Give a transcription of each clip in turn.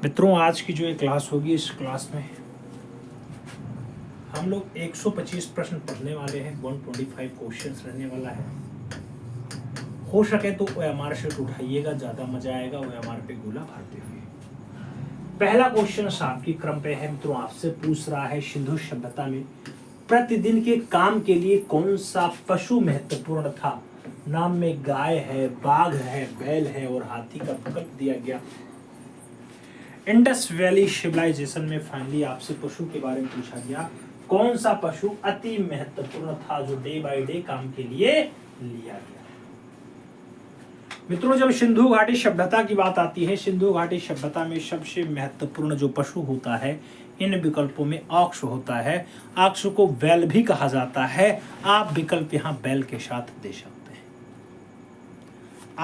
मित्रों, आज की जो ये क्लास होगी, इस क्लास में हम लोग 125 प्रश्न पढ़ने वाले हैं। 125 क्वेश्चंस रहने वाला है। हो सके तो OMR शीट उठाइएगा, ज़्यादा मजा आएगा OMR पे गोला भरते हुए। पहला क्वेश्चन आपकी क्रम पे है मित्रों, आपसे पूछ रहा है सिंधु सभ्यता में प्रतिदिन के काम के लिए कौन सा पशु महत्वपूर्ण था। नाम में गाय है, बाघ है, बैल है और हाथी का विकल्प दिया गया। इंडस वैली सिविलाइजेशन में फाइनली आपसे पशु के बारे में पूछा गया, कौन सा पशु अति महत्वपूर्ण था जो डे बाय डे काम के लिए लिया गया। मित्रों, जब सिंधु घाटी सभ्यता की बात आती है, सिंधु घाटी सभ्यता में सबसे महत्वपूर्ण जो पशु होता है, इन विकल्पों में ऑक्स होता है। ऑक्स को बैल भी कहा जाता है। आप विकल्प यहाँ बैल के साथ दे सकते हैं।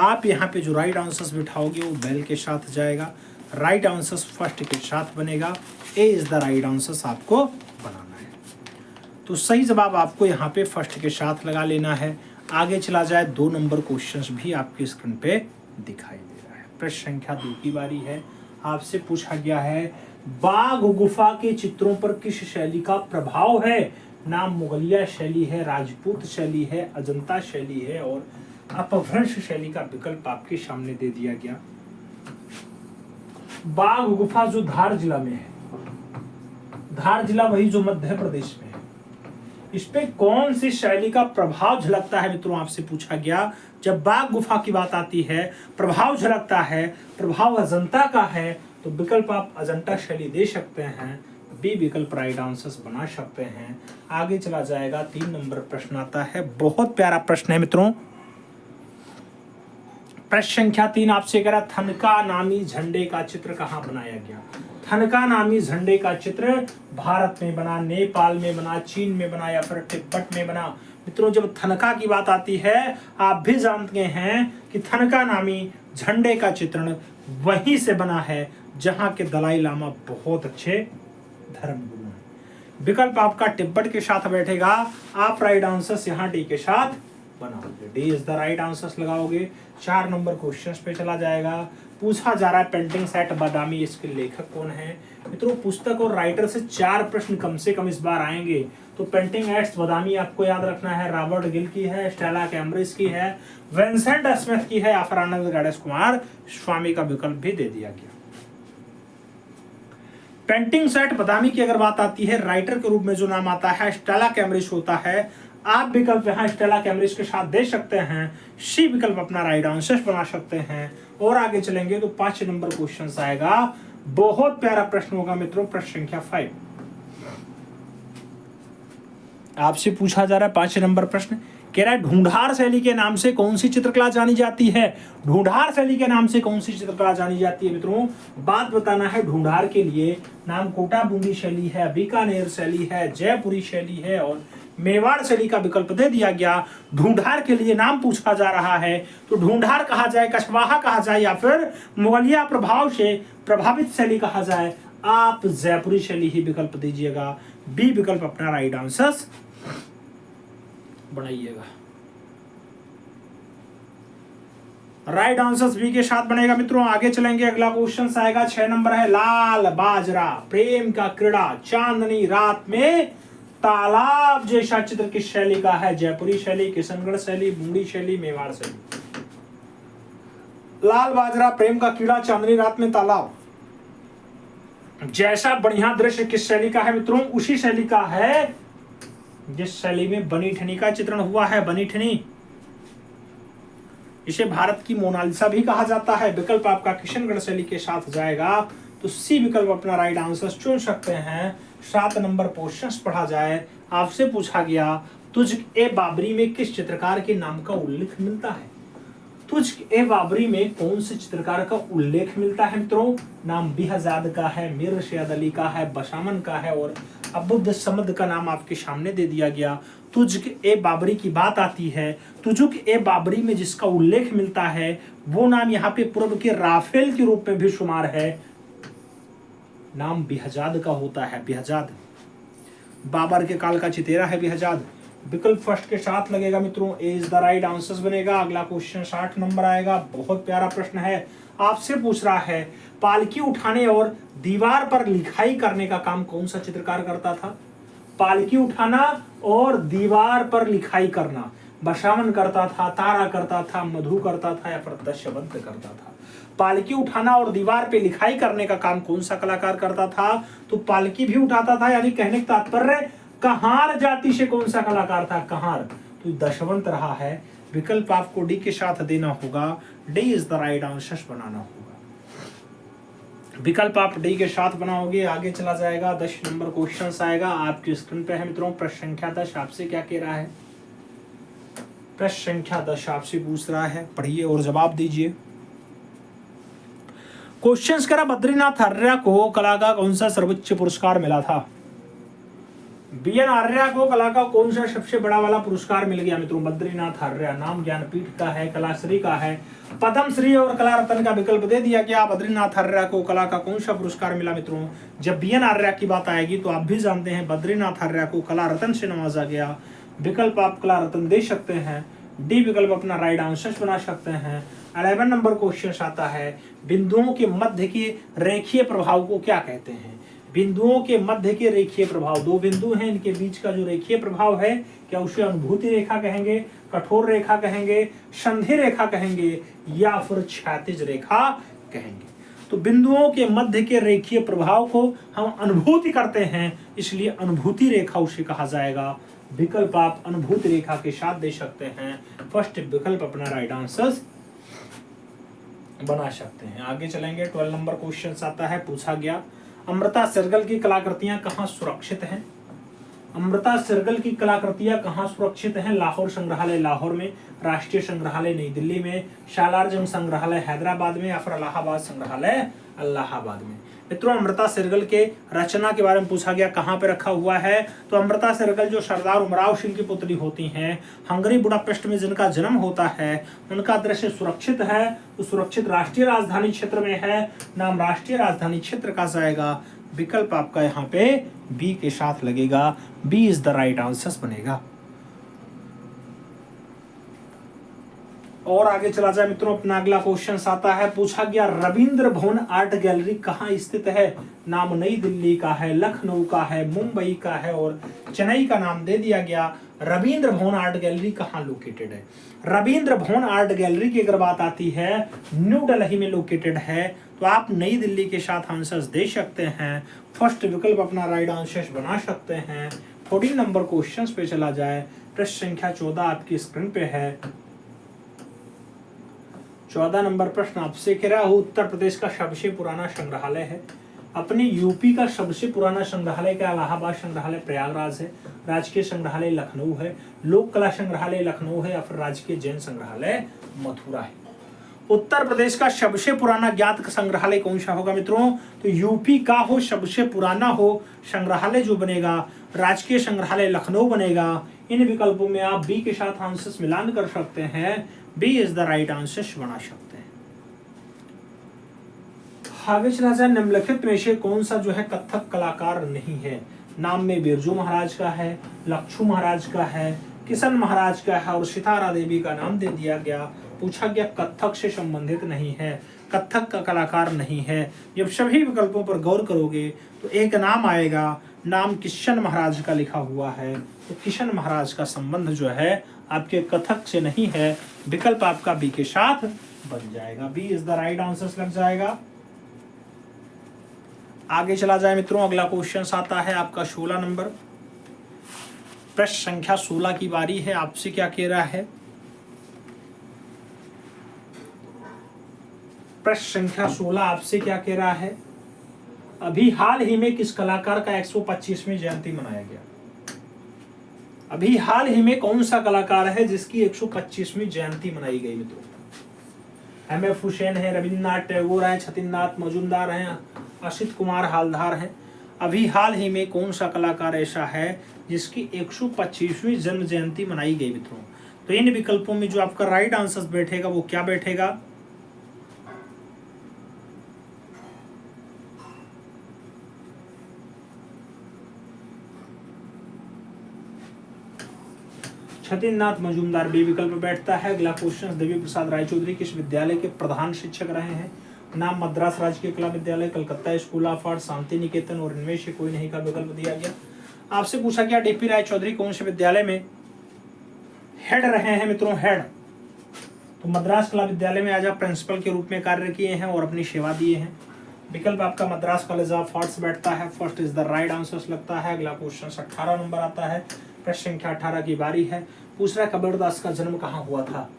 आप यहाँ पे जो राइट आंसर्स बिठाओगे वो बैल के साथ जाएगा। राइट आंसर्स फर्स्ट के साथ बनेगा। ए इज द राइट आंसर्स आपको बनाना है। तो सही जवाब आपको यहाँ पे फर्स्ट के साथ लगा लेना है। आगे चला जाए, 2 नंबर क्वेश्चंस भी आपकी स्क्रीन पे दिखाई दे रहा है। प्रश्न संख्या 2 की बारी है। आपसे पूछा गया है, बाघ गुफा के चित्रों पर किस शैली का प्रभाव है। नाम मुगलिया शैली है, राजपूत शैली है, अजंता शैली है और अपभ्रंश शैली का विकल्प आपके सामने दे दिया गया। बाघ गुफा जो धार जिला में है, धार जिला वही जो मध्य प्रदेश में है, इस पे कौन सी शैली का प्रभाव झलकता है मित्रों, आपसे पूछा गया। जब बाघ गुफा की बात आती है, प्रभाव झलकता है, प्रभाव अजंता का है, तो विकल्प आप अजंता शैली दे सकते हैं। बी विकल्प राइट आंसर्स बना सकते हैं। आगे चला जाएगा, 3 नंबर प्रश्न आता है। बहुत प्यारा प्रश्न है मित्रों। प्रश्न संख्या 3 आपसे कह रहा, थनका नामी झंडे का चित्र कहाँ बनाया गया। थनका नामी झंडे का चित्र भारत में बना, नेपाल में बना, चीन में बना या फिर तिब्बत में बना। मित्रों, जब थनका की बात आती है, आप भी जानते हैं कि थनका नामी झंडे का चित्रण वहीं से बना है जहां के दलाई लामा बहुत अच्छे धर्मगुरु हैं। विकल्प आपका तिब्बत के साथ बैठेगा। आप राइट आंसर्स यहाँ डी के साथ बनाओगे। D is the right answers लगाओगे। 4 नंबर क्वेश्चंस पे चला जाएगा। पूछा जा रहा है, पेंटिंग सेट बादामी, इसके लेखक कौन है। मित्रों, पुस्तक और राइटर से 4 प्रश्न कम से कम इस बार आएंगे। तो पेंटिंग एट्स बादामी आपको याद रखना है, रॉबर्ट गिल की है, स्टेला कैम्ब्रिज की है, विंसेंट स्मिथ की है या फिर आनंद गणेश कुमार स्वामी का विकल्प भी दे दिया गया। पेंटिंग सेट बादामी की अगर बात आती है, राइटर के रूप में जो नाम आता है स्टेला कैम्ब्रिज होता है। आप विकल्प यहाँ स्टेला कैम्ब्रिज के साथ दे सकते हैं। सी विकल्प अपना राइट आंसर बना सकते हैं। और आगे चलेंगे तो 5 नंबर क्वेश्चन आएगा। बहुत प्यारा प्रश्न होगा मित्रों। प्रश्न संख्या 5 आपसे पूछा जा रहा है। 5 नंबर प्रश्न कह रहा है, ढूंढार शैली के नाम से कौन सी चित्रकला जानी जाती है। ढूंढार शैली के नाम से कौन सी चित्रकला जानी जाती है मित्रों, बात बताना है। ढूंढार के लिए नाम कोटा बूंदी शैली है, बीकानेर शैली है, जयपुरी शैली है और मेवाड़ शैली का विकल्प दे दिया गया। ढूंढार के लिए नाम पूछा जा रहा है, तो ढूंढार कहा जाए, कछवाहा कहा जाए या फिर मुगलिया प्रभाव से प्रभावित शैली कहा जाए। आप जयपुरी शैली ही विकल्प दीजिएगा। बी विकल्प अपना राइट आंसर बनाइएगा। राइट आंसर्स बी के साथ बनेगा मित्रों। आगे चलेंगे, अगला क्वेश्चन आएगा। 6 नंबर है, लाल बाजरा प्रेम का क्रीड़ा चांदनी रात में तालाब जैसा चित्र किस शैली का है। जयपुरी शैली, किशनगढ़ शैली, बूंदी शैली, मेवाड़ शैली। लाल बाजरा प्रेम का कीड़ा चांदनी रात में तालाब जैसा बढ़िया दृश्य किस शैली का है मित्रों, उसी शैली का है जिस शैली में बनी ठनी का चित्रण हुआ है। बनी ठनी, इसे भारत की मोनालिसा भी कहा जाता है। विकल्प आपका किशनगढ़ शैली के साथ जाएगा। तो सी विकल्प अपना राइट आंसर चुन सकते हैं। 7 नंबर क्वेश्चन पढ़ा जाए। आपसे पूछा गया, तुझ ए बाबरी में किस चित्रकार के नाम का उल्लेख मिलता है। तुझ ए बाबरी में कौन से चित्रकार का उल्लेख मिलता है मित्रों, नाम बिहजाद का है, मीर सैयद अली का है, बशामन का है और अबुद समद का नाम आपके सामने दे दिया गया। तुझ ए बाबरी की बात आती है, तुजुक ए बाबरी में जिसका उल्लेख मिलता है वो नाम यहाँ पे पूर्व के राफेल के रूप में भी शुमार है। नाम बिहजाद का होता है। बिहजाद बाबर के काल का चितेरा है बिहजाद। विकल्प फर्स्ट के साथ लगेगा मित्रों। ए इज द राइट आंसर बनेगा। अगला क्वेश्चन 60 नंबर आएगा। बहुत प्यारा प्रश्न है। आपसे पूछ रहा है पालकी उठाने और दीवार पर लिखाई करने का काम कौन सा चित्रकार करता था। पालकी उठाना और दीवार पर लिखाई करना, बसावन करता था, तारा करता था, मधु करता था या फिर दशवंत करता था। पालकी उठाना और दीवार पे लिखाई करने का काम कौन सा कलाकार करता था। तो पालकी भी उठाता था, यानी कहने का तात्पर्य कहार जाति से कौन सा कलाकार था, कहार, तो दशवंत रहा है। विकल्प आपको डी के साथ देना होगा, D is the right answer बनाना होगा। विकल्प आप डी के साथ बनाओगे, आगे चला जाएगा। 10 नंबर क्वेश्चन आएगा आपकी स्क्रीन पे है मित्रों। प्रश्न संख्या 10 आपसे क्या कह रहा है, प्रश्न संख्या 10 आपसे पूछ रहा है, पढ़िए और जवाब दीजिए। क्वेश्चंस करा, बद्रीनाथ आर्य को कला का कौन सा सर्वोच्च पुरस्कार मिला था। बीएन आर्य को कला का कौन सा सबसे बड़ा वाला पुरस्कार मिल गया मित्रों। बद्रीनाथ आर्य नाम ज्ञानपीठ का है, कलाश्री का है, पद्मश्री और कला रत्न का विकल्प दे दिया गया। बद्रीनाथ आर्य को कला का कौन सा पुरस्कार मिला मित्रों। जब बीएन आर्य की बात आएगी तो आप भी जानते हैं बद्रीनाथ आर्य को कला रत्न से नवाजा गया। विकल्प आप कला रत्न दे सकते हैं, डी विकल्प अपना राइट आंसर बना सकते हैं। 11 नंबर क्वेश्चन आता है, बिंदुओं के मध्य के रेखीय प्रभाव को क्या कहते हैं। बिंदुओं के मध्य के रेखीय प्रभाव, दो बिंदु हैं, इनके बीच का जो रेखीय प्रभाव है, क्या उसे अनुभूति रेखा कहेंगे, कठोर रेखा कहेंगे, संधि रेखा कहेंगे या फिर क्षैतिज रेखा कहेंगे। तो बिंदुओं के मध्य के रेखीय प्रभाव को हम अनुभूति करते हैं, इसलिए अनुभूति रेखा उसे कहा जाएगा। विकल्प आप अनुभूति रेखा के साथ दे सकते हैं, फर्स्ट विकल्प अपना राइट आंसर बना सकते हैं। आगे चलेंगे। 12 नंबर क्वेश्चन आता है, पूछा गया अमृता शेरगिल की कलाकृतियां कहाँ सुरक्षित हैं। अमृता शेरगिल की कलाकृतियां कहाँ सुरक्षित हैं। लाहौर संग्रहालय लाहौर में, राष्ट्रीय संग्रहालय नई दिल्ली में, सालारजंग संग्रहालय हैदराबाद में या फिर इलाहाबाद संग्रहालय इलाहाबाद में। मित्रों, अमृता शेरगिल के रचना के बारे में पूछा गया, कहाँ पे रखा हुआ है। तो अमृता शेरगिल जो सरदार उमराव सिंह की पुत्री होती हैं, हंगरी बुडापेस्ट में जिनका जन्म होता है, उनका दृश्य सुरक्षित है। तो सुरक्षित राष्ट्रीय राजधानी क्षेत्र में है, नाम राष्ट्रीय राजधानी क्षेत्र का जाएगा। विकल्प आपका यहाँ पे बी के साथ लगेगा, B is the right answer बनेगा। और आगे चला जाए मित्रों, अपना अगला क्वेश्चन आता है, पूछा गया रविंद्र भवन आर्ट गैलरी कहाँ स्थित है। नाम नई दिल्ली का है, लखनऊ का है, मुंबई का है और चेन्नई का नाम दे दिया गया। रविंद्र भवन आर्ट गैलरी कहाँ लोकेटेड है। रविंद्र भवन आर्ट गैलरी की अगर बात आती है, न्यू दिल्ली में लोकेटेड है। तो आप नई दिल्ली के साथ आंसर्स दे सकते हैं, फर्स्ट विकल्प अपना राइट आंसर बना सकते हैं। 14 नंबर क्वेश्चन पे चला जाए। प्रश्न संख्या 14 आपकी स्क्रीन पे है। 14 नंबर प्रश्न आपसे कह रहा है, उत्तर प्रदेश का सबसे पुराना संग्रहालय है। अपने यूपी का सबसे पुराना संग्रहालय का इलाहाबाद संग्रहालय प्रयागराज है, राजकीय संग्रहालय लखनऊ है, लोक कला संग्रहालय लखनऊ है या फिर राजकीय जैन संग्रहालय मथुरा है। उत्तर प्रदेश का सबसे पुराना ज्ञात संग्रहालय कौन सा होगा मित्रों। तो यूपी का हो सबसे पुराना हो संग्रहालय जो बनेगा, राजकीय संग्रहालय लखनऊ बनेगा। इन विकल्पों में आप बी के साथ आंसर्स मिलान कर सकते हैं, B is the right answer बना सकते हैं। आगे चला जाए, निम्नलिखित में से कौन सा जो है कथक कलाकार नहीं है। नाम में बिरजू महाराज का है, लक्षू महाराज का है, किशन महाराज का है और सितारा देवी का नाम दे दिया गया। पूछा गया कथक से संबंधित नहीं है, कथक का कलाकार नहीं है। जब सभी विकल्पों पर गौर करोगे तो एक नाम आएगा, नाम किशन महाराज का लिखा हुआ है। तो किशन महाराज का संबंध जो है आपके कथक से नहीं है। विकल्प आपका बी के साथ बन जाएगा, B is the right answer लग जाएगा। आगे चला जाए मित्रों, अगला क्वेश्चन आता है आपका 16 नंबर। प्रश्न संख्या 16 की बारी है। आपसे क्या कह रहा है, प्रश्न संख्या 16 आपसे क्या कह रहा है, अभी हाल ही में किस कलाकार का 125वीं जयंती मनाया गया। अभी हाल ही में कौन सा कलाकार है जिसकी 125वीं जयंती मनाई गई मित्रों। एम.एफ. हुसैन है, रविन्द्रनाथ टैगोर हैं, छतिननाथ मजूमदार हैं, असित कुमार हालदार हैं। अभी हाल ही में कौन सा कलाकार ऐसा है जिसकी 125वीं जन्म जयंती मनाई गई मित्रों। तो इन विकल्पों में जो आपका राइट आंसर बैठेगा वो क्या बैठेगा, छतीन्द्रनाथ मजूमदार बी विकल्प बैठता है। अगला क्वेश्चन, देवी प्रसाद रायचौधरी किस विद्यालय के प्रधान शिक्षक रहे हैं? नाम मद्रास राजकीय कला विद्यालय, Calcutta school of art, Shanti Niketan और इनमें से कोई नहीं का विकल्प दिया गया। आपसे पूछा गया डीपी रायचौधरी कौन से विद्यालय में हेड रहे हैं मित्रों? हेड तो मद्रास कला विद्यालय में आज प्रिंसिपल के रूप में कार्य किए हैं और अपनी सेवा दिए हैं। विकल्प आपका मद्रास कॉलेज ऑफ आर्ट्स बैठता है। First is the right answer लगता है। अगला क्वेश्चन 18 नंबर आता है। प्रश्न संख्या 18 की बारी है। पूछ रहा है कबीरदास का जन्म कहाँ हुआ था?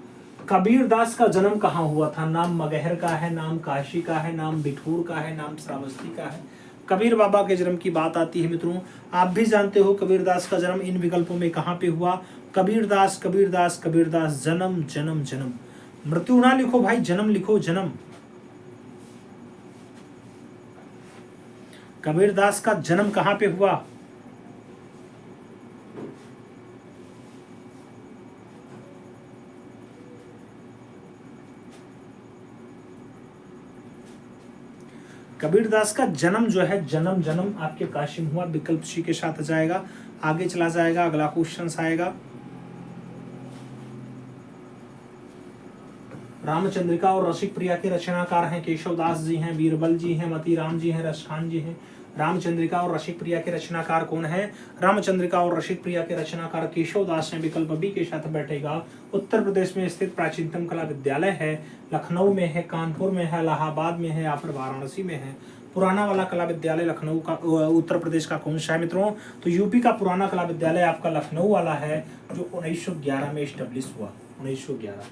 कबीरदास का जन्म कहाँ हुआ था? नाम मगहर का है, नाम काशी का है, नाम बिठूर का है, नाम श्रावस्ती का है। कबीर बाबा के जन्म की बात आती है मित्रों। आप भी जानते हो कबीरदास का जन्म इन विकल्पों में कहाँ पे हुआ? कबीरदास कबीरदास कबीरदास जन्म जन्म जन्म। मृत्यु ना लिखो भाई, जन्म लिखो, जन्म। कबीरदास का जन्म कहाँ पे हुआ? कबीरदास का जन्म जो है, जन्म जन्म आपके काशी में हुआ। विकल्प सी के साथ जाएगा, आगे चला जाएगा। अगला क्वेश्चन आएगा, रामचंद्रिका और रसिक प्रिया के रचनाकार हैं केशवदास जी हैं, बीरबल जी हैं, मतीराम जी हैं, रसखान जी हैं। रामचंद्रिका और रसिक प्रिया के रचनाकार कौन है? रामचंद्रिका और रसिक प्रिया के रचनाकार केशवदास हैं। विकल्प बी के साथ बैठेगा। उत्तर प्रदेश में स्थित प्राचीनतम कला विद्यालय है। लखनऊ में है, कानपुर में है, इलाहाबाद में है या फिर वाराणसी में है। पुराना वाला कला विद्यालय लखनऊ का, उत्तर प्रदेश का कौन सा है मित्रों? तो यूपी का पुराना कला विद्यालय आपका लखनऊ वाला है, जो 1911 में स्टेब्लिश हुआ। 1911।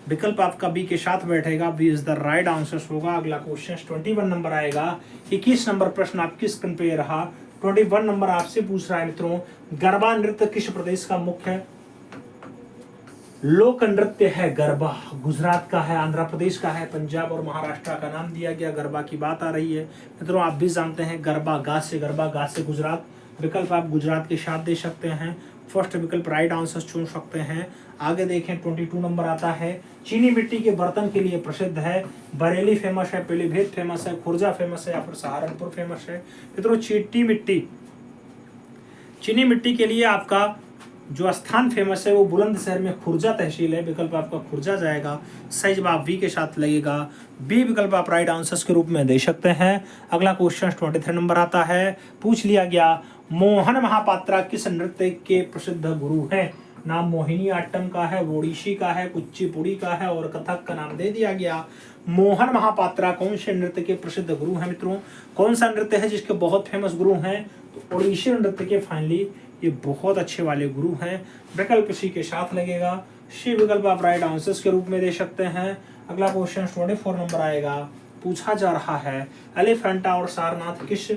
विकल्प आपका बी के साथ बैठेगा। B is the right answer होगा। अगला क्वेश्चन 21 नंबर आएगा। 21 नंबर प्रश्न आपकी स्क्रीन पे रहा। 21 नंबर आपसे पूछ रहा है मित्रों, गरबा नृत्य किस प्रदेश का मुख्य लोक नृत्य है? गरबा गुजरात का है, आंध्र प्रदेश का है, पंजाब और महाराष्ट्र का नाम दिया गया। गरबा की बात आ रही है मित्रों, आप भी जानते हैं गरबा गा से गुजरात। विकल्प आप गुजरात के साथ दे सकते हैं। फर्स्ट विकल्प राइट आंसर चुन सकते हैं। आगे देखें 22 नंबर आता है। चीनी मिट्टी के बर्तन के लिए प्रसिद्ध है। बरेली फेमस है, पीलीभीत फेमस है, खुर्जा फेमस है या फिर सहारनपुर फेमस है। मित्रों चीनी मिट्टी के लिए आपका जो स्थान फेमस है वो बुलंदशहर में खुर्जा तहसील है। विकल्प आपका खुर्जा जाएगा। सही जवाब बी के साथ लगेगा। बी विकल्प आप राइट आंसर्स के रूप में दे सकते हैं। अगला क्वेश्चन 23 नंबर आता है। पूछ लिया गया, मोहन महापात्रा किस नृत्य के प्रसिद्ध गुरु हैं? नाम मोहिनी आट्टम का है, ओडिसी का है, कुचिपुड़ी का है और कथक का नाम दे दिया गया। मोहन महापात्रा कौन से नृत्य के प्रसिद्ध गुरु हैं मित्रों? कौन सा नृत्य है जिसके बहुत फेमस गुरु हैं? तो ओडिसी नृत्य के फाइनली ये बहुत अच्छे वाले गुरु हैं। विकल्प सी के साथ लगेगा। सी विकल्प आप राइट आंसर्स के रूप में दे सकते हैं। अगला क्वेश्चन 24 नंबर आएगा। पूछा जा रहा है, एलिफेंटा और सारनाथ किस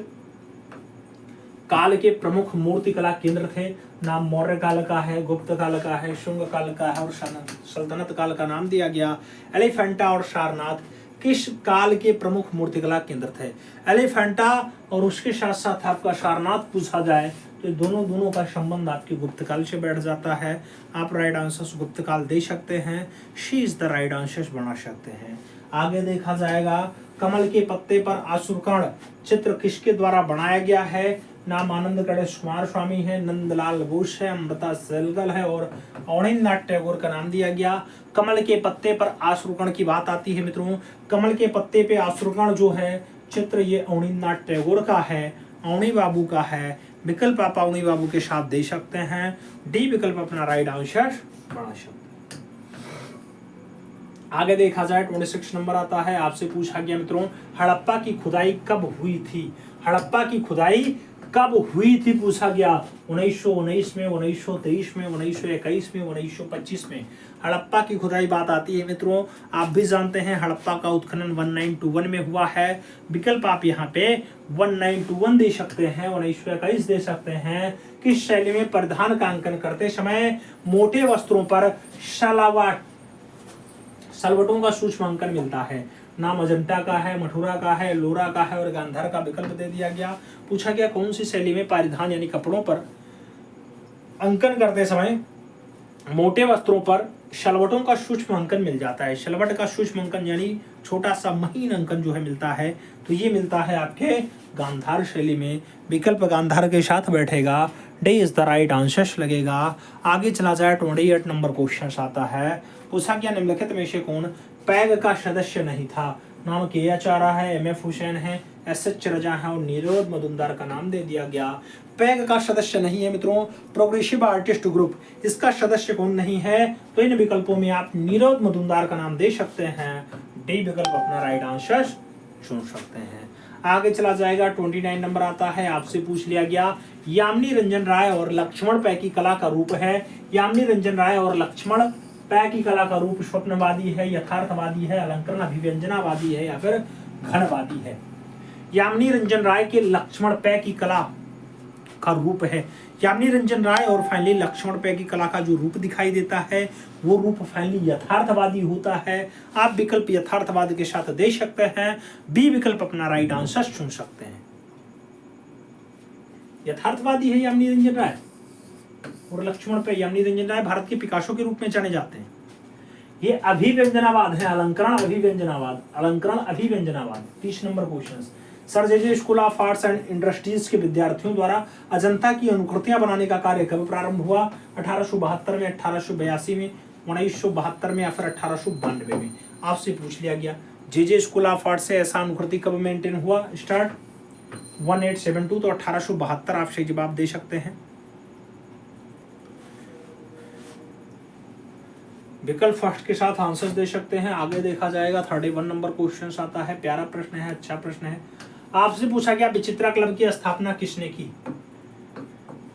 काल के प्रमुख मूर्ति कला केंद्र थे? नाम मौर्य काल का है, गुप्त काल का है, शुंग काल का है और सल्तनत काल का नाम दिया गया। एलिफेंटा और सारनाथ किस काल के प्रमुख मूर्तिकला केंद्र थे? एलिफेंटा और उसके साथ साथ आपका सारनाथ पूछा जाए तो दोनों का संबंध आपके गुप्त काल से बैठ जाता है। आप राइट आंसर गुप्त काल दे सकते हैं। She is the right answer बना सकते हैं। आगे देखा जाएगा, कमल के पत्ते पर आसुरकर्ण चित्र किसके द्वारा बनाया गया है? नाम आनंद गणेश कुमार स्वामी है, नंदलाल बोस है, अमृता सहगल है और अवनींद्रनाथ टैगोर का नाम दिया गया। कमल के पत्ते पर आसुरकर्ण की बात आती है मित्रों। कमल के पत्ते पे आसुरकर्ण जो है चित्र, ये अवनींद्रनाथ टैगोर का है, अवनी बाबू का है। विकल्प आप अवनी बाबू के साथ दे सकते हैं। डी विकल्प अपना राइट आंसर बना सकते हैं। आगे देखा जाए 26 नंबर आता है। आपसे पूछा गया मित्रों, हड़प्पा की खुदाई कब हुई थी? हड़प्पा की खुदाई कब हुई थी पूछा गया। 1919 में, 1923 में, 1921 में, 1925 में हड़प्पा की खुदाई बात आती है मित्रों। आप भी जानते हैं हड़प्पा का उत्खनन 1921 में हुआ है। विकल्प आप यहाँ पे 1921 दे सकते हैं, 1921 दे सकते हैं। किस शैली में परिधान का अंकन करते समय मोटे वस्त्रों पर सलवटों का सूक्ष्म अंकन मिलता है? नाम अजंता का है, मथुरा का है, लोरा का है और गांधार का विकल्प दे दिया गया। पूछा गया कौन सी शैली में परिधान यानी कपड़ों पर अंकन करते समय मोटे वस्त्रों पर शलवटों का सूक्ष्म अंकन मिल जाता है। शलवट का सूक्ष्म अंकन यानी छोटा सा महीन अंकन जो है मिलता है, तो ये मिलता है आपके गांधार शैली में। विकल्प गांधार के साथ बैठेगा, D is the right answer लगेगा। आगे चला जाए 28 नंबर क्वेश्चन आता है। पूछा क्या निम्नलिखित में से कौन पैग का सदस्य नहीं था? नाम के एच आ रहा है, एम.एफ. हुसैन है, एस.एच. रजा है और निरोध मजुमदार का नाम दे दिया गया। पैग का सदस्य नहीं है मित्रों प्रोग्रेसिव आर्टिस्ट ग्रुप, इसका सदस्य कौन नहीं है? तो इन विकल्पों में आप निरोध मजुमदार का नाम दे सकते हैं, डी विकल्प अपना राइट आंसर चुन सकते हैं। आगे चला जाएगा 29 नंबर आता है। आपसे पूछ लिया गया यामिनी रंजन राय और लक्ष्मण पै की कला का रूप है। यामिनी रंजन राय और लक्ष्मण पै की कला का रूप स्वप्नवादी है, यथार्थवादी है, अलंकरण अभिव्यंजनावादी है या फिर घनवादी है? यामिनी रंजन राय के लक्ष्मण पै की कला का रूप है। यामिनी रंजन राय और फाइनली लक्ष्मण पै की कला का जो रूप दिखाई देता है वो रूप फाइनली यथार्थवादी होता है। आप विकल्प यथार्थवाद के साथ दे सकते हैं, बी विकल्प अपना राइट आंसर चुन सकते हैं। यथार्थवादी है यामिनी रंजन राय और लक्ष्मण पै। यामिनी रंजन राय भारत के पिकासो के रूप में जाने जाते हैं। ये अभिव्यंजनावाद है, अलंकरण अभिव्यंजनावाद, अलंकरण अभिव्यंजनावाद। 30 number question. Sir J school of arts and industries के विद्यार्थियों द्वारा अजंता की अनुकृतियां बनाने का कार्य कब प्रारंभ हुआ? 1872 में, 1882 में, 1972 में या फिर 1892 में? आपसे पूछ लिया गया जे स्कूल ऑफ आर्ट्स से ऐसा अनुकृति कब मेंटेन हुआ स्टार्ट? 1872, तो 1872 आप सही जवाब दे सकते हैं। विकल्प फर्स्ट के साथ आंसर दे सकते हैं। आगे देखा जाएगा 31 नंबर क्वेश्चन आता है। प्यारा प्रश्न है, अच्छा प्रश्न है। आपसे पूछा गया विचित्रा क्लब की स्थापना किसने की?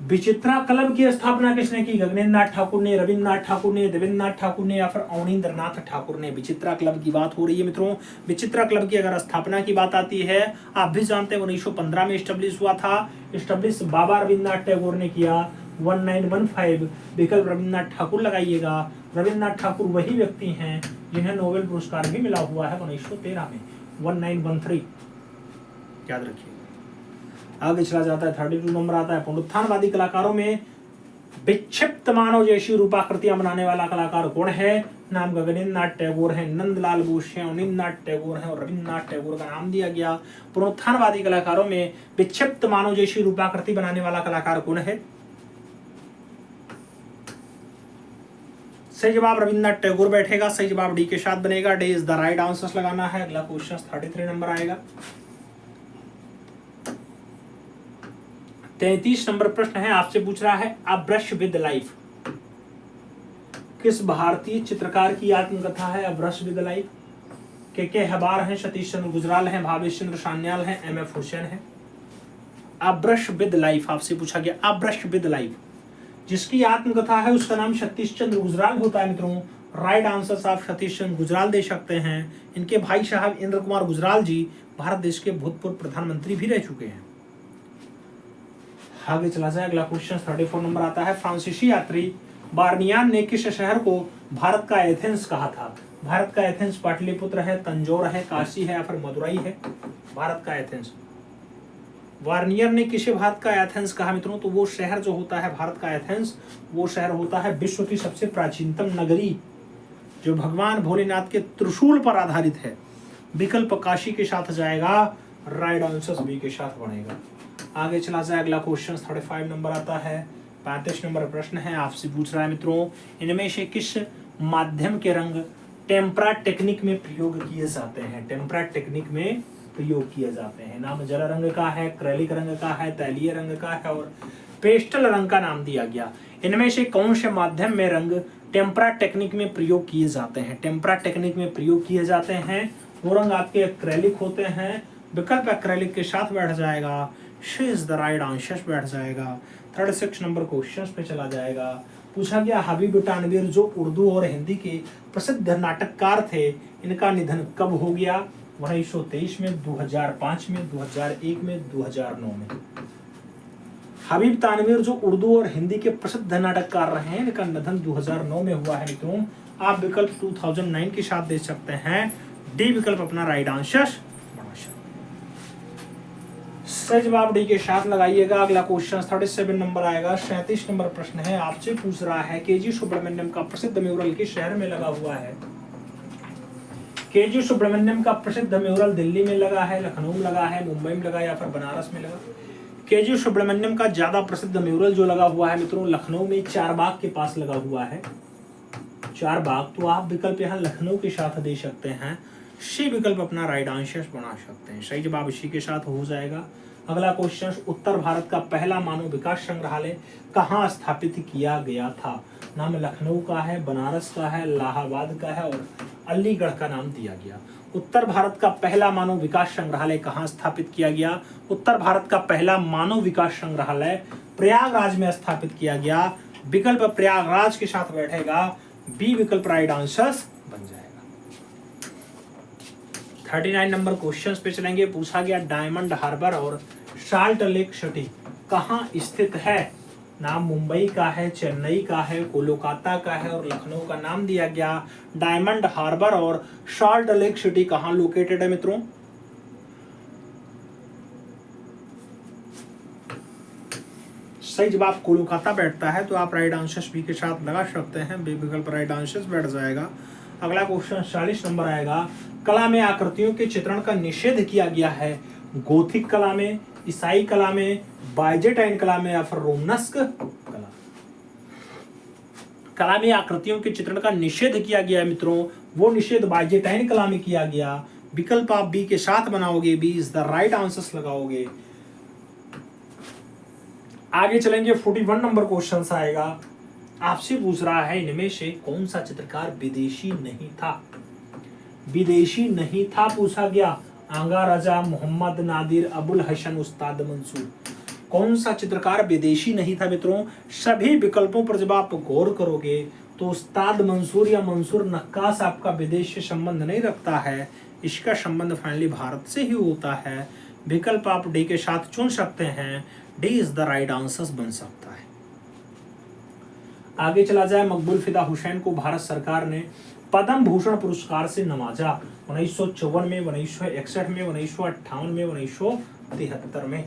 विचित्रा क्लब की स्थापना किसने की? गगनेन्द्र नाथ ठाकुर ने, रविन्द्रनाथ ठाकुर ने, देवेंद्रनाथ ठाकुर ने या फिर अवनीन्द्रनाथ ठाकुर ने? विचित्रा क्लब की बात हो रही है मित्रों। विचित्रा क्लब की अगर स्थापना की बात आती है, आप भी जानते हैं 1915 में स्टेब्लिश हुआ था। स्टेब्लिश बाबा रविन्द्रनाथ टैगोर ने किया। 1915 विकल्प रविन्द्रनाथ ठाकुर लगाइएगा। रविन्द्रनाथ ठाकुर वही व्यक्ति हैं जिन्हें नोबेल पुरस्कार भी मिला हुआ है 1913 में, 1913 याद रखिए। आगे चला जाता है 32 नंबर आता है। पुनरुत्थानवादी कलाकारों में विक्षिप्त मानव जैसी रूपाकृतियां बनाने वाला कलाकार कौन है? नाम गगनेन्द्र नाथ टैगोर है, नंदलाल बोस है, अवनीन्द्रनाथ टैगोर है और रविन्द्रनाथ टैगोर का नाम दिया गया। पुनरुत्थानवादी कलाकारों में विक्षिप्त मानव जैसी रूपाकृति बनाने वाला कलाकार कौन है? सही जवाब रविन्द्रनाथ टैगोर बैठेगा। सही जवाब डी के साथ बनेगा, D is the right answer लगाना है। अगला क्वेश्चन 33 नंबर आएगा। 33 नंबर प्रश्न है, आपसे पूछ रहा है अ ब्रश विद लाइफ किस भारतीय चित्रकार की आत्मकथा है? अ ब्रश विद लाइफ के हबार हैं, सतीश चंद्र गुजराल हैं, भावेश चंद्र सान्याल हैं, एम.एफ. हुसैन हैं। अ ब्रश विद लाइफ आपसे पूछा गया। अ ब्रश विद लाइफ जिसकी आत्मकथा है उसका नाम सतीश चंद्र गुजराल होता है मित्रों। राइट आंसर आप सतीश चंद्र गुजराल दे सकते हैं। इनके भाई साहब इंद्र कुमार गुजराल जी भारत देश के भूतपूर्व प्रधानमंत्री भी रह चुके हैं। आगे चला जाए, अगला क्वेश्चन 34 नंबर आता है। फ्रांसीसी यात्री बार्नियान ने किस शहर को भारत का एथेंस कहा था? भारत का एथेंस पाटलिपुत्र है, तंजौर है, काशी है या फिर मदुरई है? भारत का एथेंस वार्नियर ने किसे भारत का एथेंस कहा मित्रों? तो वो शहर जो होता है भारत का एथेंस, वो शहर होता है विश्व की सबसे प्राचीनतम नगरी जो भगवान भोलेनाथ के त्रिशूल पर आधारित है। विकल्प काशी के साथ जाएगा, राइट आंसर बी के साथ बनेगा। आगे चला जाए, अगला क्वेश्चन 35 नंबर आता है। 35 नंबर प्रश्न है, आपसे पूछ रहा है मित्रों इनमें से किस माध्यम के रंग टेम्परा टेक्निक में प्रयोग किए जाते हैं? टेम्परा टेक्निक में प्रयोग किए जाते हैं। नाम जल रंग का है, एक्रेलिक रंग का है, तैलीय रंग का है और पेस्टल रंग का नाम दिया गया। इनमें से कौन से माध्यम में रंग टेम्परा टेक्निक में प्रयोग किए जाते हैं? टेम्परा टेक्निक में प्रयोग किए जाते हैं वो रंग आपके एक्रेलिक होते हैं। विकल्प एक्रेलिक के साथ बैठ जाएगा, she is the right answer बैठ जाएगा। 36 नंबर क्वेश्चन पे चला जाएगा। पूछा गया हबीब तानवीर जो उर्दू और हिंदी के प्रसिद्ध नाटककार थे, इनका निधन कब हो गया? 1923 में, 2005 में, 2001 में, 2009 में? हबीब तानवीर जो उर्दू और हिंदी के प्रसिद्ध नाटककार रहे हैं, इनका निधन 2009 में हुआ है मित्रों। आप विकल्प 2009 के साथ दे सकते हैं, डी विकल्प अपना राइट आंसर। सही जवाब डी के साथ लगाइएगा। अगला क्वेश्चन 37 नंबर आएगा। 37 नंबर प्रश्न है, आपसे पूछ रहा है केजी सुब्रमण्यम का प्रसिद्ध म्यूरल किस शहर में लगा हुआ है? केजी सुब्रमण्यम का प्रसिद्ध म्यूरल दिल्ली में लगा है, लखनऊ में लगा है, मुंबई में लगा या फिर बनारस में लगा? केजी सुब्रमण्यम का ज्यादा प्रसिद्ध म्यूरल जो लगा हुआ है मित्रों लखनऊ में चारबाग के पास लगा हुआ है। चारबाग, तो आप विकल्प यहाँ लखनऊ के साथ दे सकते हैं। सी विकल्प अपना राइट आंसर बना सकते हैं। सही जवाब इसी के साथ हो जाएगा। अगला क्वेश्चन, उत्तर भारत का पहला मानव विकास संग्रहालय कहाँ स्थापित किया गया था? नाम लखनऊ का है, बनारस का है, इलाहाबाद का है और अलीगढ़ का नाम दिया गया। उत्तर भारत का पहला मानव विकास संग्रहालय कहाँ स्थापित किया गया? उत्तर भारत का पहला मानव विकास संग्रहालय प्रयागराज में स्थापित किया गया। विकल्प प्रयागराज के साथ बैठेगा। बी विकल्प राइट आंसर बन जाएगा। 39 नंबर क्वेश्चन पे चलेंगे। पूछा गया डायमंड हार्बर और साल्ट लेक सिटी कहाँ स्थित है? नाम मुंबई का है, चेन्नई का है, कोलकाता का है और लखनऊ का नाम दिया गया। डायमंड हार्बर और साल्ट लेक सिटी कहाँ लोकेटेड है मित्रों? सही जवाब कोलकाता बैठता है, तो आप राइट आंसर बी के साथ लगा सकते हैं। बी विकल्प राइट आंसर बैठ जाएगा। अगला क्वेश्चन 40 नंबर आएगा। कला में आकृतियों के चित्रण का निषेध किया गया है। गोथिक कला में, ईसाई कला में, बाइजेंटाइन कला में या फिर रोमनस्क कला? कला में आकृतियों के चित्रण का निषेध किया गया है मित्रों, वो निषेध बाइजेंटाइन कला में किया गया। विकल्प आप बी के साथ बनाओगे, B is the right answer लगाओगे। आगे चलेंगे। 41 नंबर क्वेश्चन आएगा। आपसे पूछ रहा है इनमें से कौन सा चित्रकार विदेशी नहीं था? विदेशी नहीं था पूछा गया। आगा रजा, मोहम्मद नादिर, अबुल हसन, उस्ताद मंसूर। कौन सा चित्रकार विदेशी नहीं था मित्रों? सभी विकल्पों पर जब आप गौर करोगे तो उस्ताद मंसूर या मंसूर नक्काश आपका विदेश से संबंध नहीं रखता है। इसका संबंध फाइनली भारत से ही होता है। विकल्प आप डी के साथ चुन सकते हैं। D is the right answer बन सकता है। आगे चला जाए। मकबूल फिदा हुसैन को भारत सरकार ने पद्म भूषण पुरस्कार से नवाजा। 1954 में, 1961 में, 1958 में, 1973 में।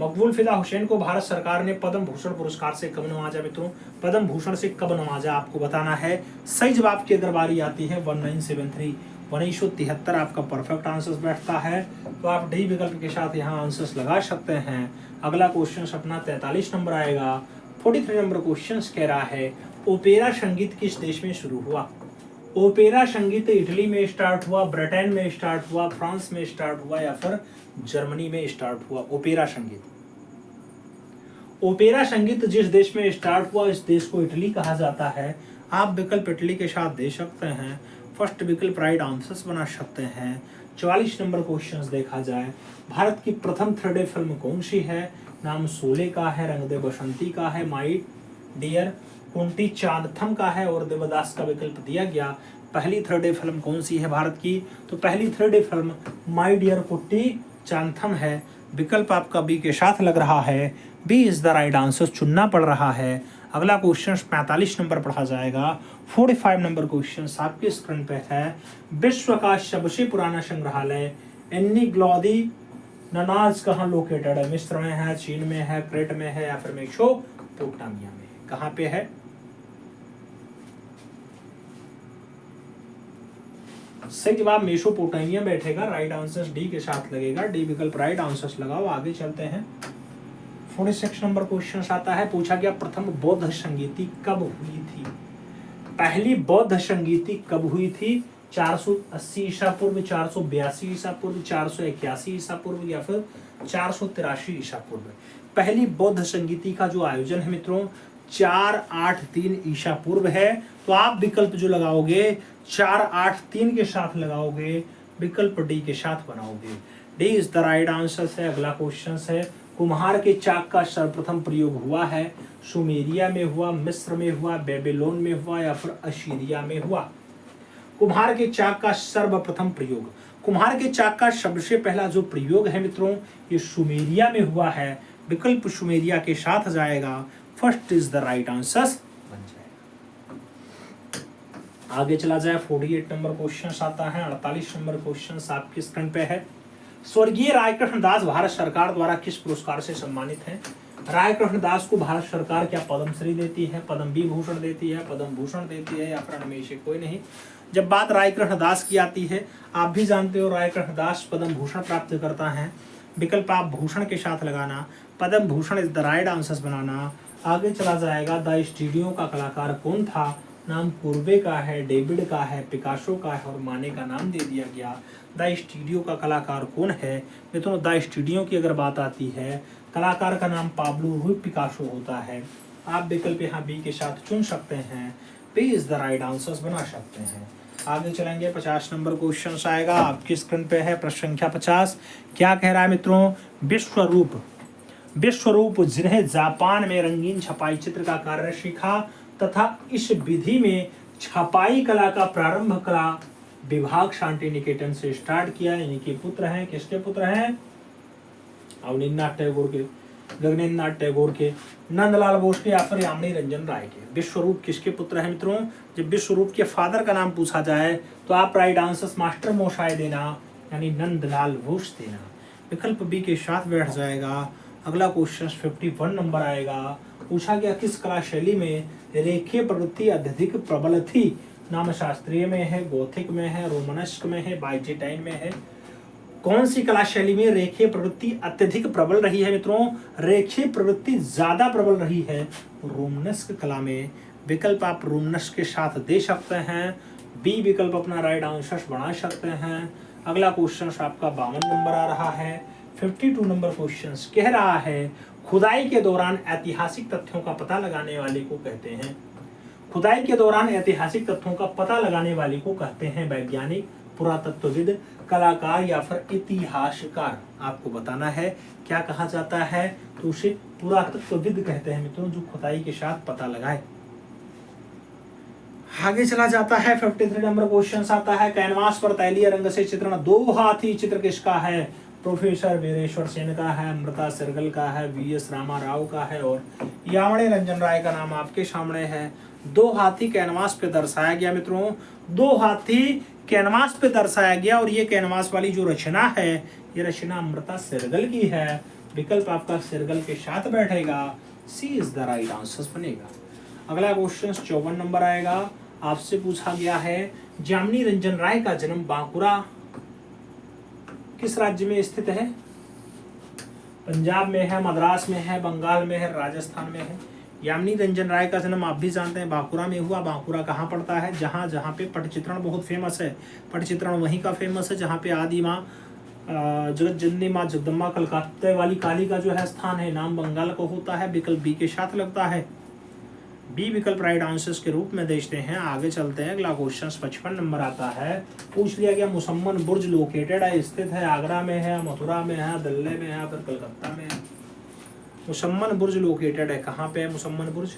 मकबूल फिदा हुसैन को भारत सरकार ने पद्म भूषण पुरस्कार से कब नवाजा मित्रों? पद्म भूषण से कब नवाजा आपको बताना है। सही जवाब की अगर बारी आती है 1973, 1973 आपका परफेक्ट आंसर बैठता है, तो आप डी विकल्प के साथ यहाँ आंसर्स लगा सकते हैं। अगला क्वेश्चन अपना 43 नंबर आएगा। 43 नंबर क्वेश्चन कह रहा है ओपेरा संगीत किस देश में शुरू हुआ? ओपेरा संगीत इटली में स्टार्ट हुआ, ब्रिटेन में स्टार्ट हुआ, फ्रांस में स्टार्ट हुआ या फिर जर्मनी में स्टार्ट हुआ? ओपेरा संगीत, ओपेरा संगीत जिस देश में स्टार्ट हुआ इस देश को इटली कहा जाता है। आप विकल्प इटली के साथ दे सकते हैं। फर्स्ट विकल्प राइट आंसर्स बना सकते हैं। 44 नंबर क्वेश्चन देखा जाए। भारत की प्रथम 3D फिल्म कौन सी है? नाम शोले का है, रंग दे बसंती का है, माई डियर कुंती चांदथम का है और देवदास का विकल्प दिया गया। पहली 3D फिल्म कौन सी है भारत की? तो पहली 3D फिल्म माई डियर कुंती चांदथम है। विकल्प आपका बी के साथ लग रहा है। B is the right answer चुनना पड़ रहा है। अगला क्वेश्चन 45 नंबर पढ़ा जाएगा। 45 नंबर क्वेश्चन आपके स्क्रीन पे है। विश्व का सबसे पुराना संग्रहालय एन्नीग्लॉदी ननाज कहाँ लोकेटेड है? मिस्र में है, चीन में है, क्रेट में है या फिर मेसोपोटामिया में? कहाँ पे है? सही जवाब मेसोपोटामिया बैठेगा। राइट आंसर डी के साथ लगेगा। डी विकल्प राइट आंसर लगाओ। आगे चलते हैं। 46 नंबर क्वेश्चन आता है। पूछा गया प्रथम बौद्ध संगीति कब हुई थी? पहली बौद्ध संगीति कब हुई थी? 480 ईसा पूर्व, 482 ईसा पूर्व, 481 ईसा पूर्व या फिर 483 ईसा पूर्व? पहली बौद्ध संगीति का जो आयोजन है मित्रों 483 ईसा पूर्व है। तो आप विकल्प जो लगाओगे 483 के साथ लगाओगे, विकल्प डी के साथ बनाओगे। D is the right answer है। अगला क्वेश्चन है कुम्हार के चाक का सर्वप्रथम प्रयोग हुआ है? सुमेरिया में हुआ, मिस्र में हुआ, बेबीलोन में हुआ या फिर अशीरिया में हुआ? कुम्हार के चाक का सर्वप्रथम प्रयोग, कुम्हार के चाक का सबसे पहला जो प्रयोग है मित्रों ये सुमेरिया में हुआ है। विकल्प सुमेरिया के साथ जाएगा। First is the right answer बन जाएगा। आगे चला जाए। 48 नंबर क्वेश्चन आता है। 48 नंबर क्वेश्चन आपकी स्क्रीन पे है। स्वर्गीय रायकृष्ण दास भारत सरकार द्वारा किस पुरस्कार से सम्मानित हैं? रायकृष्ण दास को भारत सरकार क्या पद्मश्री देती है, पद्म विभूषण देती है, पद्म भूषण देती है, या फिर इनमें से कोई नहीं? जब बात रायकृष्ण दास की आती है, आप भी जानते हो रायकृष्ण दास पद्म भूषण प्राप्त करता है। विकल्प आप भूषण के साथ लगाना, Padma Bhushan is the right answer बनाना। आगे चला जाएगा, द स्टूडियो का कलाकार कौन था? नाम पूर्वे का है, डेविड का है, पिकासो का है और माने का नाम दे दिया गया। द स्टूडियो का कलाकार कौन है मित्रों? द स्टूडियो की अगर बात आती है, कलाकार का नाम पाब्लो रूई पिकासो होता है। आप विकल्प यहाँ बी के साथ चुन सकते हैं, B is the right answers बना सकते हैं। आगे चलेंगे, 50 नंबर क्वेश्चन आएगा आपकी स्क्रीन पे है, प्रश्न संख्या 50। क्या कह रहा है मित्रों? विश्वरूप जिन्हें जापान में रंगीन छपाई चित्र का कार्य सीखा तथा इस विधि में छपाई कला का प्रारंभ कला विभाग शांति निकेतन से स्टार्ट किया। इनके पुत्र हैं, किसके पुत्र हैं? अवनींद्रनाथ टैगोर के, गगनेंद्रनाथ टैगोर के, नंदलाल बोस के या फिर यामिनी रंजन राय के। विश्वरूप किसके पुत्र हैं मित्रों? जब विश्वरूप के फादर का नाम पूछा जाए तो आप राइट आंसर मास्टर मोशाय देना, यानी नंदलाल बोस देना। विकल्प बी के साथ बैठ जाएगा। अगला क्वेश्चन 51 नंबर आएगा। पूछा गया किस कला शैली में रेखीय प्रवृत्ति अत्यधिक प्रबल थी? नाम शास्त्रीय में है, गोथिक में है, रोमनस्क में है, बाइजेंटाइन में है। कौन सी कला शैली में रेखीय प्रवृत्ति अत्यधिक प्रबल रही है मित्रों? रेखीय प्रवृत्ति ज्यादा प्रबल रही है रोमनस्क कला में। विकल्प आप रोमनस्क के साथ दे सकते हैं, बी विकल्प अपना राइट आंसर बना सकते हैं। अगला क्वेश्चन आपका 52 नंबर आ रहा है। 52 नंबर क्वेश्चन कह रहा है खुदाई के दौरान ऐतिहासिक तथ्यों का पता लगाने वाले को कहते हैं। खुदाई के दौरान ऐतिहासिक तथ्यों का पता लगाने वाले को कहते हैं वैज्ञानिक, पुरातत्वविद, कलाकार या फिर इतिहासकार। आपको बताना है क्या कहा जाता है, तो उसे पुरातत्वविद कहते हैं मित्रों, जो खुदाई के साथ पता लगाए। आगे चला जाता है, 53 नंबर क्वेश्चन आता है कैनवास पर तैलीय रंग से चित्रण दो हाथी चित्र किसका है? प्रोफेसर वीरेश्वर सेन का है, अमृता सिरगल का है, वीएस रामा राव का है और यामिनी रंजन राय का नाम आपके सामने है। दो हाथी कैनवास पे दर्शाया गया मित्रों, दो हाथी कैनवास पे दर्शाया गया और ये कैनवास वाली जो रचना है, ये रचना अमृता सिरगल की है। विकल्प आपका सिरगल के साथ बैठेगा, सी इज द राइट आंसर बनेगा। अगला क्वेश्चन 54 नंबर आएगा। आपसे पूछा गया है यामिनी रंजन राय का जन्म बांकुरा किस राज्य में स्थित है? पंजाब में है, मद्रास में है, बंगाल में है, राजस्थान में है। यामिनी रंजन राय का जन्म आप भी जानते हैं बांकुरा में हुआ। बांकुरा कहाँ पड़ता है? जहाँ पे पटचित्रण बहुत फेमस है। पटचित्रण वहीं का फेमस है जहाँ पे आदि माँ जगत जननी माँ जगदम्बा कलकत्ते वाली काली का जो है स्थान है। नाम बंगाल को होता है। विकल्प बी के साथ लगता है, बी विकल्प राइट आंसर्स के रूप में देखते हैं। आगे चलते हैं, अगला क्वेश्चन 55 नंबर आता है। पूछ लिया गया मुसम्मन बुर्ज लोकेटेड है, स्थित है आगरा में है, मथुरा में है, दिल्ली में है, फिर कलकत्ता में है। मुसम्मन बुर्ज लोकेटेड है कहाँ पे है मुसम्मन बुर्ज?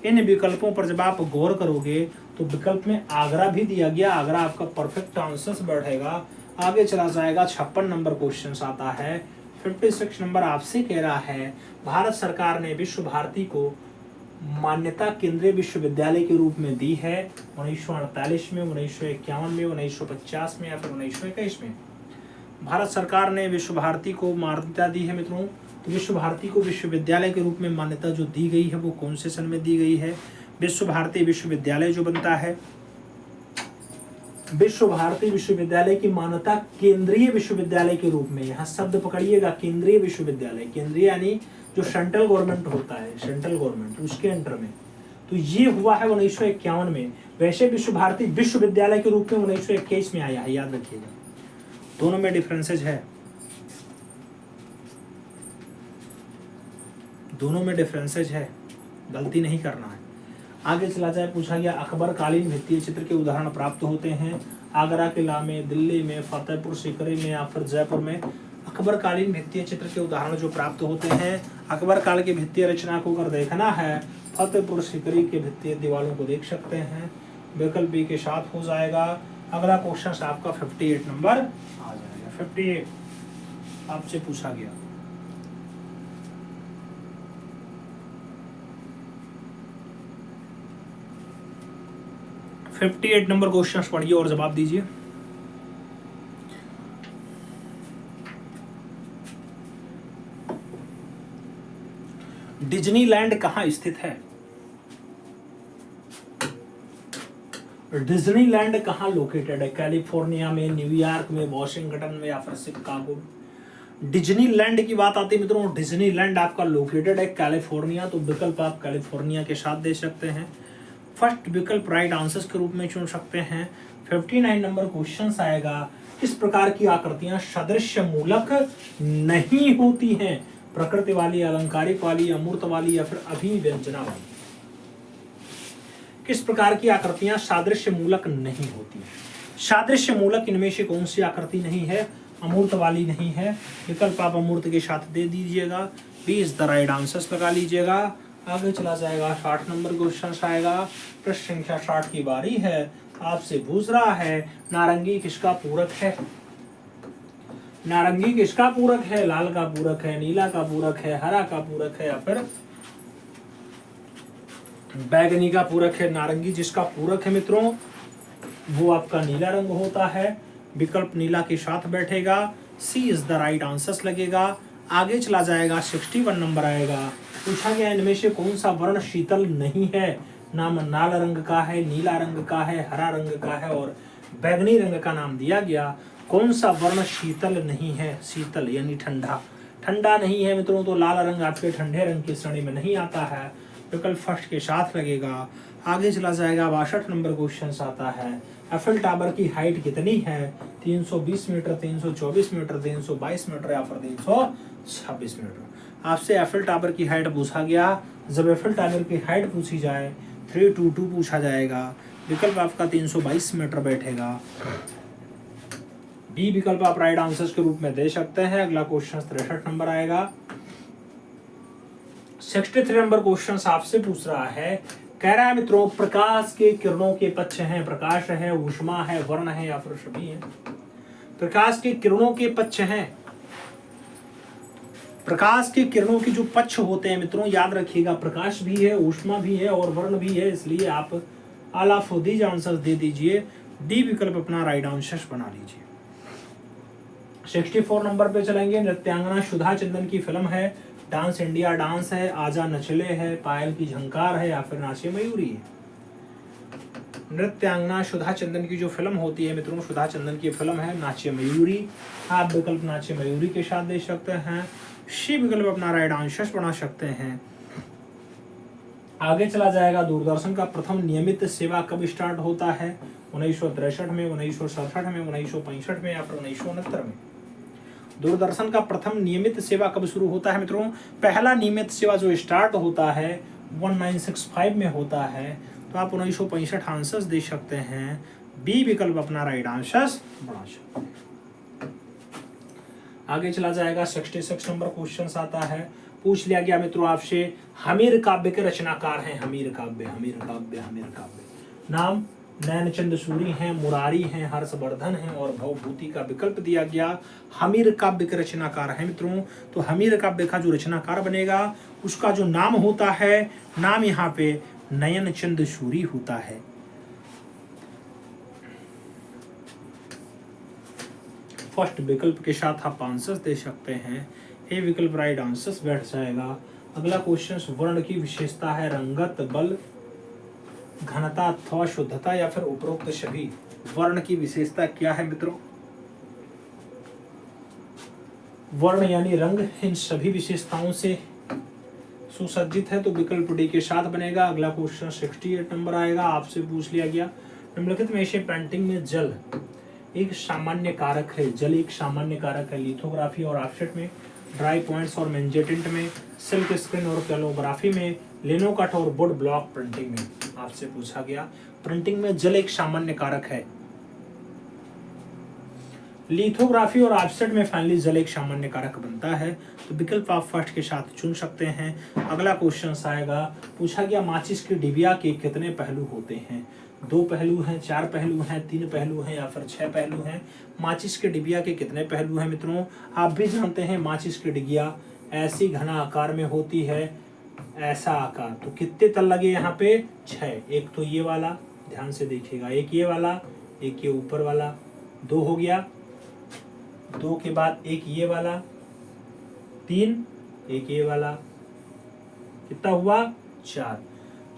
इन विकल्पों पर जब आप गौर करोगे तो विकल्प में आगरा भी दिया गया, आगरा आपका परफेक्ट आंसर बैठेगा। आगे चला जाएगा, 56 नंबर क्वेश्चन आता है। 56 नंबर आपसे कह रहा है भारत सरकार ने विश्व भारती को मान्यता केंद्रीय विश्वविद्यालय के रूप में दी है 1948 में, 1951 में, 1950 में या फिर 1921 में। भारत सरकार ने विश्व भारती को मान्यता दी है मित्रों। तो विश्व भारती को विश्वविद्यालय के रूप में मान्यता जो दी गई है वो कौन से सन में दी गई है? विश्व भारती विश्वविद्यालय जो बनता है, विश्व भारती विश्वविद्यालय की मान्यता केंद्रीय विश्वविद्यालय के रूप में, यहाँ शब्द पकड़िएगा केंद्रीय विश्वविद्यालय, केंद्रीय यानी जो सेंट्रल गवर्नमेंट होता है, सेंट्रल गवर्नमेंट उसके अंडर में, तो ये हुआ है 1951 में। वैसे विश्व भारती विश्वविद्यालय के रूप में 1921 में आया है, याद रखिएगा। दोनों में डिफरेंसेज है, दोनों में डिफरेंसेज है, गलती नहीं करना है। आगे चला जाए, पूछा गया अकबर कालीन भित्तीय चित्र के उदाहरण प्राप्त होते हैं आगरा किला में, दिल्ली में, फतेहपुर सीकरी में या फिर जयपुर में। अकबर कालीन भित्तीय चित्र के उदाहरण जो प्राप्त होते हैं, अकबर काल की भित्तीय रचना को अगर देखना है, फतेहपुर सीकरी के भित्तीय दीवारों को देख सकते हैं। विकल्प बी के साथ हो जाएगा। अगला क्वेश्चन आपका 58 नंबर आ जाएगा। 58 आपसे पूछा गया, नंबर क्वेश्चन पढ़िए और जवाब दीजिए। डिज्नीलैंड कहाँ स्थित है? डिज्नीलैंड कहाँ लोकेटेड है? कैलिफोर्निया में, न्यूयॉर्क में, वॉशिंगटन में या फिर शिकागो में? डिज्नीलैंड की बात आती है मित्रों, डिज्नीलैंड आपका लोकेटेड है कैलिफोर्निया, तो विकल्प आप कैलिफोर्निया के साथ दे सकते हैं। फर्स्ट विकल्प राइट आंसर्स के रूप में चुन सकते हैं। 59 नंबर क्वेश्चन आएगा, किस प्रकार की आकृतियां सदृश्य मूलक नहीं होती हैं? प्रकृति वाली, अलंकारिक वाली, अमूर्त वाली या फिर अभिव्यंजना वाली? किस प्रकार की आकृतियां सादृश्य मूलक नहीं होती? सादृश्य मूलक इनमें से कौन सी आकृति नहीं है? अमूर्त वाली नहीं है। विकल्प आप अमूर्त के साथ दे दीजिएगा। B is the right answers लगा लीजिएगा। आगे चला जाएगा, 60 नंबर क्वेश्चन आएगा। प्रश्न संख्या 60 की बारी है। आपसे पूछ रहा है नारंगी किसका पूरक है? नारंगी किसका पूरक है? लाल का पूरक है, नीला का पूरक है, हरा का पूरक है या फिर बैगनी का पूरक है? नारंगी जिसका पूरक है मित्रों वो आपका नीला रंग होता है। विकल्प नीला के साथ बैठेगा। सी इज द राइट आंसर्स लगेगा। आगे चला जाएगा, 61 नंबर आएगा। पूछा गया इनमें से कौन सा वर्ण शीतल नहीं है? नाम लाल रंग का है, नीला रंग का है, हरा रंग का है और बैगनी रंग का नाम दिया गया। कौन सा वर्ण शीतल नहीं है? शीतल यानी ठंडा, ठंडा नहीं है मित्रों, तो लाल रंग आपके ठंडे रंग की श्रेणी में नहीं आता है। विकल्प फर्स्ट के साथ लगेगा। आगे चला जाएगा, 62 नंबर क्वेश्चन आता है। एफिल टावर की हाइट कितनी है? 320 मीटर, 324 मीटर, 322 मीटर या फिर 326 मीटर? आपसे एफिल टावर की हाइट पूछा गया। जब एफिल टावर की हाइट पूछी जाए 322 पूछा जाएगा। विकल्प आपका 322 मीटर बैठेगा। बी विकल्प आप राइट आंसर्स के रूप में दे सकते हैं। अगला क्वेश्चन 63 नंबर आएगा। 63 नंबर क्वेश्चन आपसे पूछ रहा है, कह रहा है मित्रों प्रकाश के किरणों के पक्ष हैं, प्रकाश है, ऊष्मा है, वर्ण है या फिर सभी है? प्रकाश के किरणों के पक्ष हैं। प्रकाश के किरणों के जो पक्ष होते हैं मित्रों याद रखिएगा, प्रकाश भी है, ऊष्मा भी है और वर्ण भी है, इसलिए आप ऑल ऑफ दीज आंसर्स दे दीजिए। डी विकल्प अपना राइट आंसर्स बना लीजिए। 64 नंबर पे चलेंगे। नृत्यांगना सुधा चंदन की फिल्म है, डांस इंडिया डांस है, आजा नचले है, पायल की झंकार है या फिर नाचे मयूरी है? नृत्यांगना सुधा चंदन की जो फिल्म होती है मित्रों, सुधा चंदन की फिल्म है नाचे मयूरी। आप विकल्प नाचे मयूरी के साथ दे सकते हैं। सी विकल्प अपना राइट आंसर बना सकते हैं। आगे चला जाएगा, दूरदर्शन का प्रथम नियमित सेवा कब स्टार्ट होता है? 1963 में, 1967 में, 1965 में या फिर 1969 में? दूरदर्शन का प्रथम नियमित सेवा कब शुरू होता है मित्रों? पहला नियमित सेवा जो स्टार्ट होता है 1965 में होता है, तो आप 1965 आंसर्स दे सकते हैं। बी विकल्प अपना राइट आंसर्स बना सकते हैं। आगे चला जाएगा, 66 नंबर क्वेश्चन आता है। पूछ लिया गया मित्रों आपसे, हमीर काव्य के रचनाकार हैं। हमीर काव्य, हमीर काव्य, हमीर काव्य नाम नैनचंद सूरी हैं, मुरारी हैं, हर्षवर्धन हैं और भवभूति का विकल्प दिया गया। हमीर काव्य के रचनाकार हैं मित्रों, तो हमीर काव्य का जो रचनाकार बनेगा उसका जो नाम होता है, नाम यहाँ पे नयनचंद सूरी होता है। फर्स्ट विकल्प के साथ आप आंसर्स दे सकते हैं। ए विकल्प राइट आंसर्स बैठ जाएगा। अगला क्वेश्चन, वर्ण की विशेषता है रंगत, बल, घनता अथवा शुद्धता या फिर उपरोक्त सभी? वर्ण की विशेषता क्या है मित्रों? वर्ण यानी रंग इन सभी विशेषताओं से सुसज्जित है, तो विकल्प डी के साथ बनेगा। अगला क्वेश्चन 68 नंबर आएगा। आपसे पूछ लिया गया, निम्नलिखित में से पेंटिंग में जल एक सामान्य कारक है। जल एक सामान्य कारक है लिथोग्राफी और ऑफसेट में, ड्राई पॉइंट्स और मेंजेटिंट में, सिल्क स्क्रीन और कैलोग्राफी में, लिनोकट और वुड ब्लॉक प्रिंटिंग में। आपसे पूछा गया प्रिंटिंग में जल एक सामान्य कारक है, लिथोग्राफी और ऑफसेट में फाइनली जल एक सामान्य कारक बनता है, तो विकल्प आप फर्स्ट के साथ चुन सकते हैं। अगला क्वेश्चन आएगा, पूछा गया माचिस की डिबिया के कितने पहलू होते हैं? 2 पहलू हैं, 4 पहलू हैं, 3 पहलू हैं या फिर 6 पहलू हैं? माचिस के डिबिया के कितने पहलू हैं मित्रों? आप भी जानते हैं माचिस की डिबिया ऐसी घना आकार में होती है, ऐसा आकार, तो कितने तल लगे यहाँ पे? 6। एक तो ये वाला, ध्यान से देखिएगा, एक ये वाला, एक ये ऊपर वाला, 2 हो गया, 2 के बाद एक ये वाला, 3, एक ये वाला, कितना हुआ 4।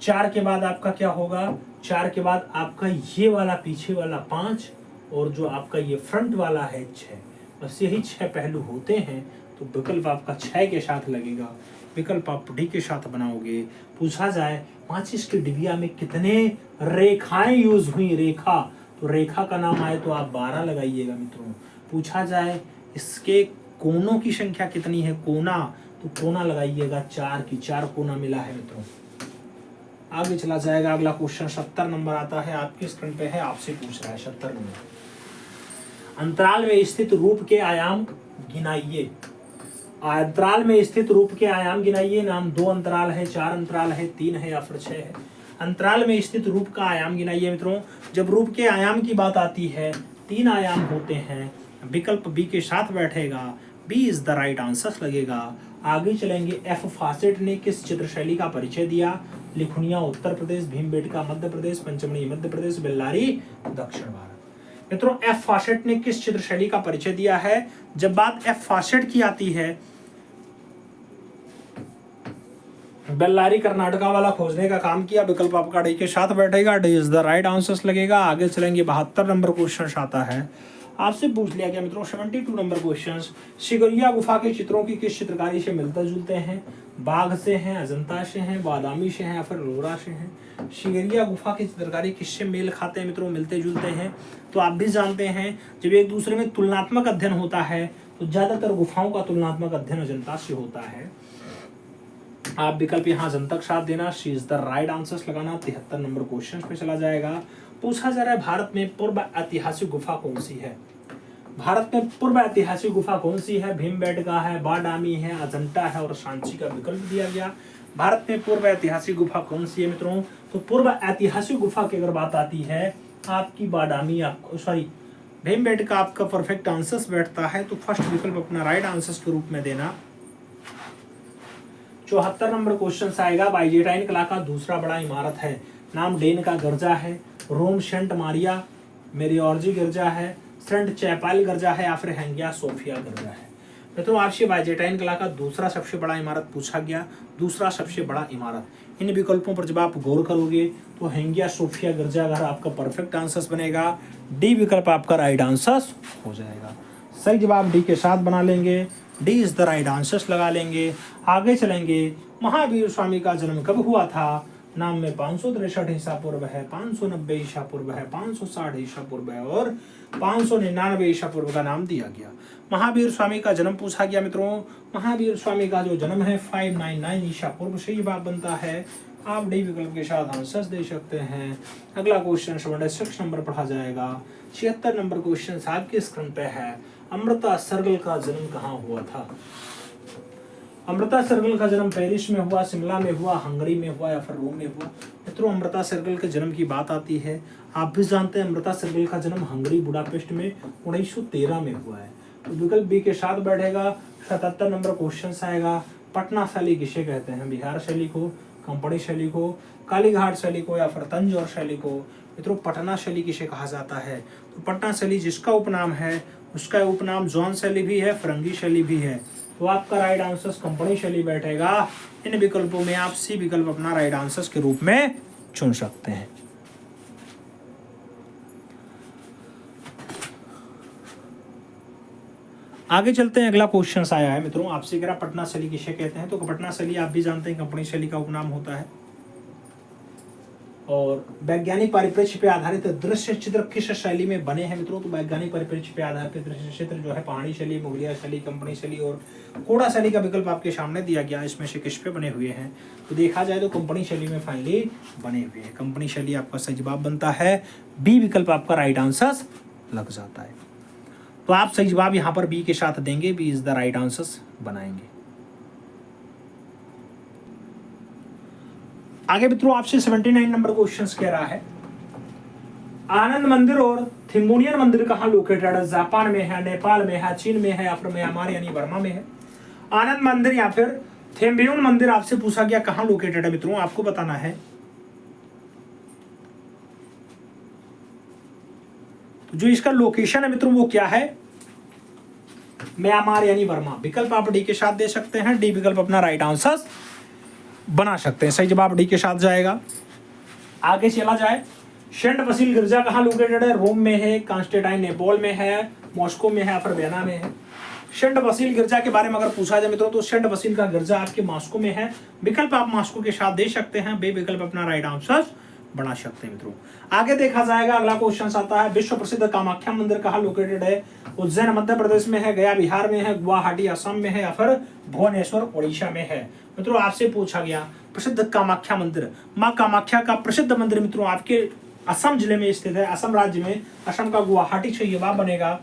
4 के बाद आपका क्या होगा, 4 के बाद आपका ये वाला पीछे वाला 5 और जो आपका ये फ्रंट वाला है 6। बस यही 6 पहलू होते हैं, तो विकल्प आपका 6 के साथ लगेगा। विकल्प आप डी के साथ बनाओगे। पूछा जाए माचिस के डिबिया में कितने रेखाएं यूज हुई, रेखा, तो रेखा का नाम आए तो आप 12 लगाइएगा मित्रों। पूछा जाए इसके कोनों की संख्या कितनी है, कोना, तो कोना लगाइएगा 4 की, 4 कोना मिला है मित्रों। आगे चला जाएगा। अगला क्वेश्चन 70 नंबर आता है, आपके स्क्रीन पे है, आपसे पूछ रहा है 70 नंबर। अंतराल में स्थित रूप के आयाम गिनाइए। अंतराल में स्थित रूप के आयाम गिनाइए। नाम 2 अंतराल है, 4 अंतराल है, 3 है या फिर 6 है। अंतराल में स्थित रूप का आयाम गिनाइए मित्रों। जब रूप के आयाम की बात आती है 3 आयाम होते हैं, विकल्प बी के साथ बैठेगा, B is the right answer लगेगा। आगे चलेंगे। एफ फासेट ने किस चित्रशैली का परिचय दिया। लिखुनिया उत्तर प्रदेश, भीमबेटका मध्य प्रदेश, पंचमढ़ी मध्य प्रदेश, बेल्लारी दक्षिण भारत। मित्रों एफ फासेट ने किस चित्रशैली का परिचय दिया है। जब बात एफ फासेट की आती है, बेल्लारी कर्नाटका वाला खोजने का काम किया, विकल्प आपका डी के साथ बैठेगा, D is the right answer लगेगा। आगे चलेंगे। 72 नंबर क्वेश्चन आता है, आपसे पूछ लिया गया मित्रों 72 नंबर क्वेश्चन। सिगरिया गुफा के चित्रों की किस चित्रकारी से मिलते जुलते हैं। बाघ से हैं, अजंता से हैं, बादामी से हैं या फिर लोरा से हैं। सिगरिया गुफा की चित्रकारी किससे मेल खाते हैं मित्रों, मिलते जुलते हैं। तो आप भी जानते हैं जब एक दूसरे में तुलनात्मक अध्ययन होता है तो ज्यादातर गुफाओं का तुलनात्मक अध्ययन अजंता से होता है। आप विकल्प यहाँ अजंता के साथ देना, she is the right answer लगाना। 73 नंबर क्वेश्चन पे चला जाएगा। पूछा जा रहा है भारत में पूर्व ऐतिहासिक गुफा कौन सी है। भारत में पूर्व ऐतिहासिक गुफा कौन सी है। भीमबेटका है, बादामी है, अजंता है और सांची का विकल्प दिया गया। भारत में पूर्व ऐतिहासिक गुफा कौन सी है मित्रों, तो पूर्व ऐतिहासिक गुफा की अगर बात आती है आपकी बादामी, सॉरी भीमबेटका आपका परफेक्ट आंसर बैठता है, तो फर्स्ट विकल्प अपना राइट आंसर के रूप में देना। 74 नंबर क्वेश्चन आएगा। बाइजेंटाइन कला का दूसरा बड़ा इमारत है। नाम डेन का गिरजा है, रोम सेंट मारिया मेरियोर्जी गिरजा है, सेंट चैपल गिरजा है या फिर हैंगिया सोफिया गिरजा है। मित्रों आपसे बाइजेंटाइन कला का दूसरा सबसे बड़ा इमारत पूछा गया। दूसरा सबसे बड़ा इमारत, इन विकल्पों पर जब आप गौर करोगे तो हैंगिया सोफिया गिरजाघर आपका परफेक्ट आंसर बनेगा। डी विकल्प आपका राइट आंसर हो जाएगा। सही जवाब डी के साथ बना लेंगे, D is the right answer लगा लेंगे। आगे चलेंगे। महावीर स्वामी का जन्म कब हुआ था। नाम में 563 ईसा पूर्व है, 590 ईसा पूर्व है, 560 ईसा पूर्व है और 599 ईसा पूर्व का नाम दिया गया। महावीर स्वामी का जन्म पूछा गया मित्रों। महावीर स्वामी का जो जन्म है 599 ईसा पूर्व से जवाब बनता है। आप डी विकल्प के साथ आंसर दे सकते हैं। अगला क्वेश्चन 76 नंबर पढ़ा जाएगा। 76 नंबर क्वेश्चन आपके स्क्रीन पे है। अमृता सरगल का जन्म कहाँ हुआ था। अमृता सरगल का जन्म पेरिस में हुआ, शिमला में हुआ, हंगरी में हुआ या फिर रोम में हुआ। मित्रों अमृता सरगल के जन्म की बात आती है, आप भी जानते हैं अमृता सरगल का जन्म हंगरी बुडापेस्ट में 1913 में हुआ है। तो विकल्प बी के साथ बैठेगा। 77 नंबर क्वेश्चन आएगा। पटना शैली किसे कहते हैं। बिहार शैली को, कंपनी शैली को, कालीघाट शैली को या फिर तंजौर शैली को। मित्रों पटना शैली किसे कहा जाता है, तो पटना शैली जिसका उपनाम है उसका उपनाम जॉन शैली भी है, फरंगी शैली भी है। तो आपका राइट आंसर कंपनी शैली बैठेगा। इन विकल्पों में आप सी विकल्प अपना राइट आंसर के रूप में चुन सकते हैं। आगे चलते हैं। अगला क्वेश्चन आया है मित्रों आपसे कह रहा पटना शैली किसे कहते हैं। तो पटना शैली आप भी जानते हैं कंपनी शैली का उपनाम होता है। और वैज्ञानिक परिप्रेक्ष्य पे आधारित दृश्य चित्र किस शैली में बने हैं मित्रों। तो वैज्ञानिक परिप्रेक्ष्य पे आधारित दृश्य चित्र जो है पहाड़ी शैली, मुगलिया शैली, कंपनी शैली और कोड़ा शैली का विकल्प आपके सामने दिया गया। इसमें से किस पे बने हुए हैं, तो देखा जाए तो कंपनी शैली में फाइनली बने हुए हैं। कंपनी शैली आपका सही जवाब बनता है। बी विकल्प आपका राइट आंसर लग जाता है। तो आप सही जवाब यहाँ पर बी के साथ देंगे, B is the right answer बनाएंगे। आगे मित्रों आपसे 79 नंबर क्वेश्चन कह रहा है आनंद मंदिर और थिम्बुनियन मंदिर कहाँ लोकेटेड है। जापान में है, नेपाल में है, चीन में है या फिर म्यांमार यानी बर्मा में है। आनंद मंदिर या फिर थिम्बुनियन मंदिर आपसे पूछा गया कहाँ लोकेटेड है मित्रों, आपको बताना है। तो जो इसका लोकेशन है मित्रों वो क्या है, म्यांमार यानी बर्मा। विकल्प आप डी के साथ दे सकते हैं। डी विकल्प अपना राइट आंसर बना सकते हैं। सही जवाब डी के साथ जाएगा। आगे चला जाए, सेंट वसील गिरजा कहाँ लोकेटेड है? रोम में है, कांस्टेंटाइन नेपाल में है, मॉस्को में है, फिर वियना में है। सेंट वसील गिरजा के बारे में अगर पूछा जाए मित्रों तो सेंट वसील का गिरजा आपके मॉस्को में है। विकल्प आप मॉस्को के साथ दे सकते हैं, बे विकल्प अपना राइट आंसर बना सकते हैं मित्रों। आगे देखा जाएगा, अगला क्वेश्चन आता है, विश्व प्रसिद्ध कामाख्या मंदिर कहाँ लोकेटेड है? उज्जैन मध्य प्रदेश में है, गया बिहार में है, गुवाहाटी असम में है, या फिर भुवनेश्वर उड़ीसा में है। मित्रों आपसे पूछा गया प्रसिद्ध कामाख्या मंदिर, माँ कामाख्या का प्रसिद्ध मंदिर मित्रों आपके असम जिले में स्थित है, असम राज्य में, असम का गुवाहाटी से जवाब बनेगा।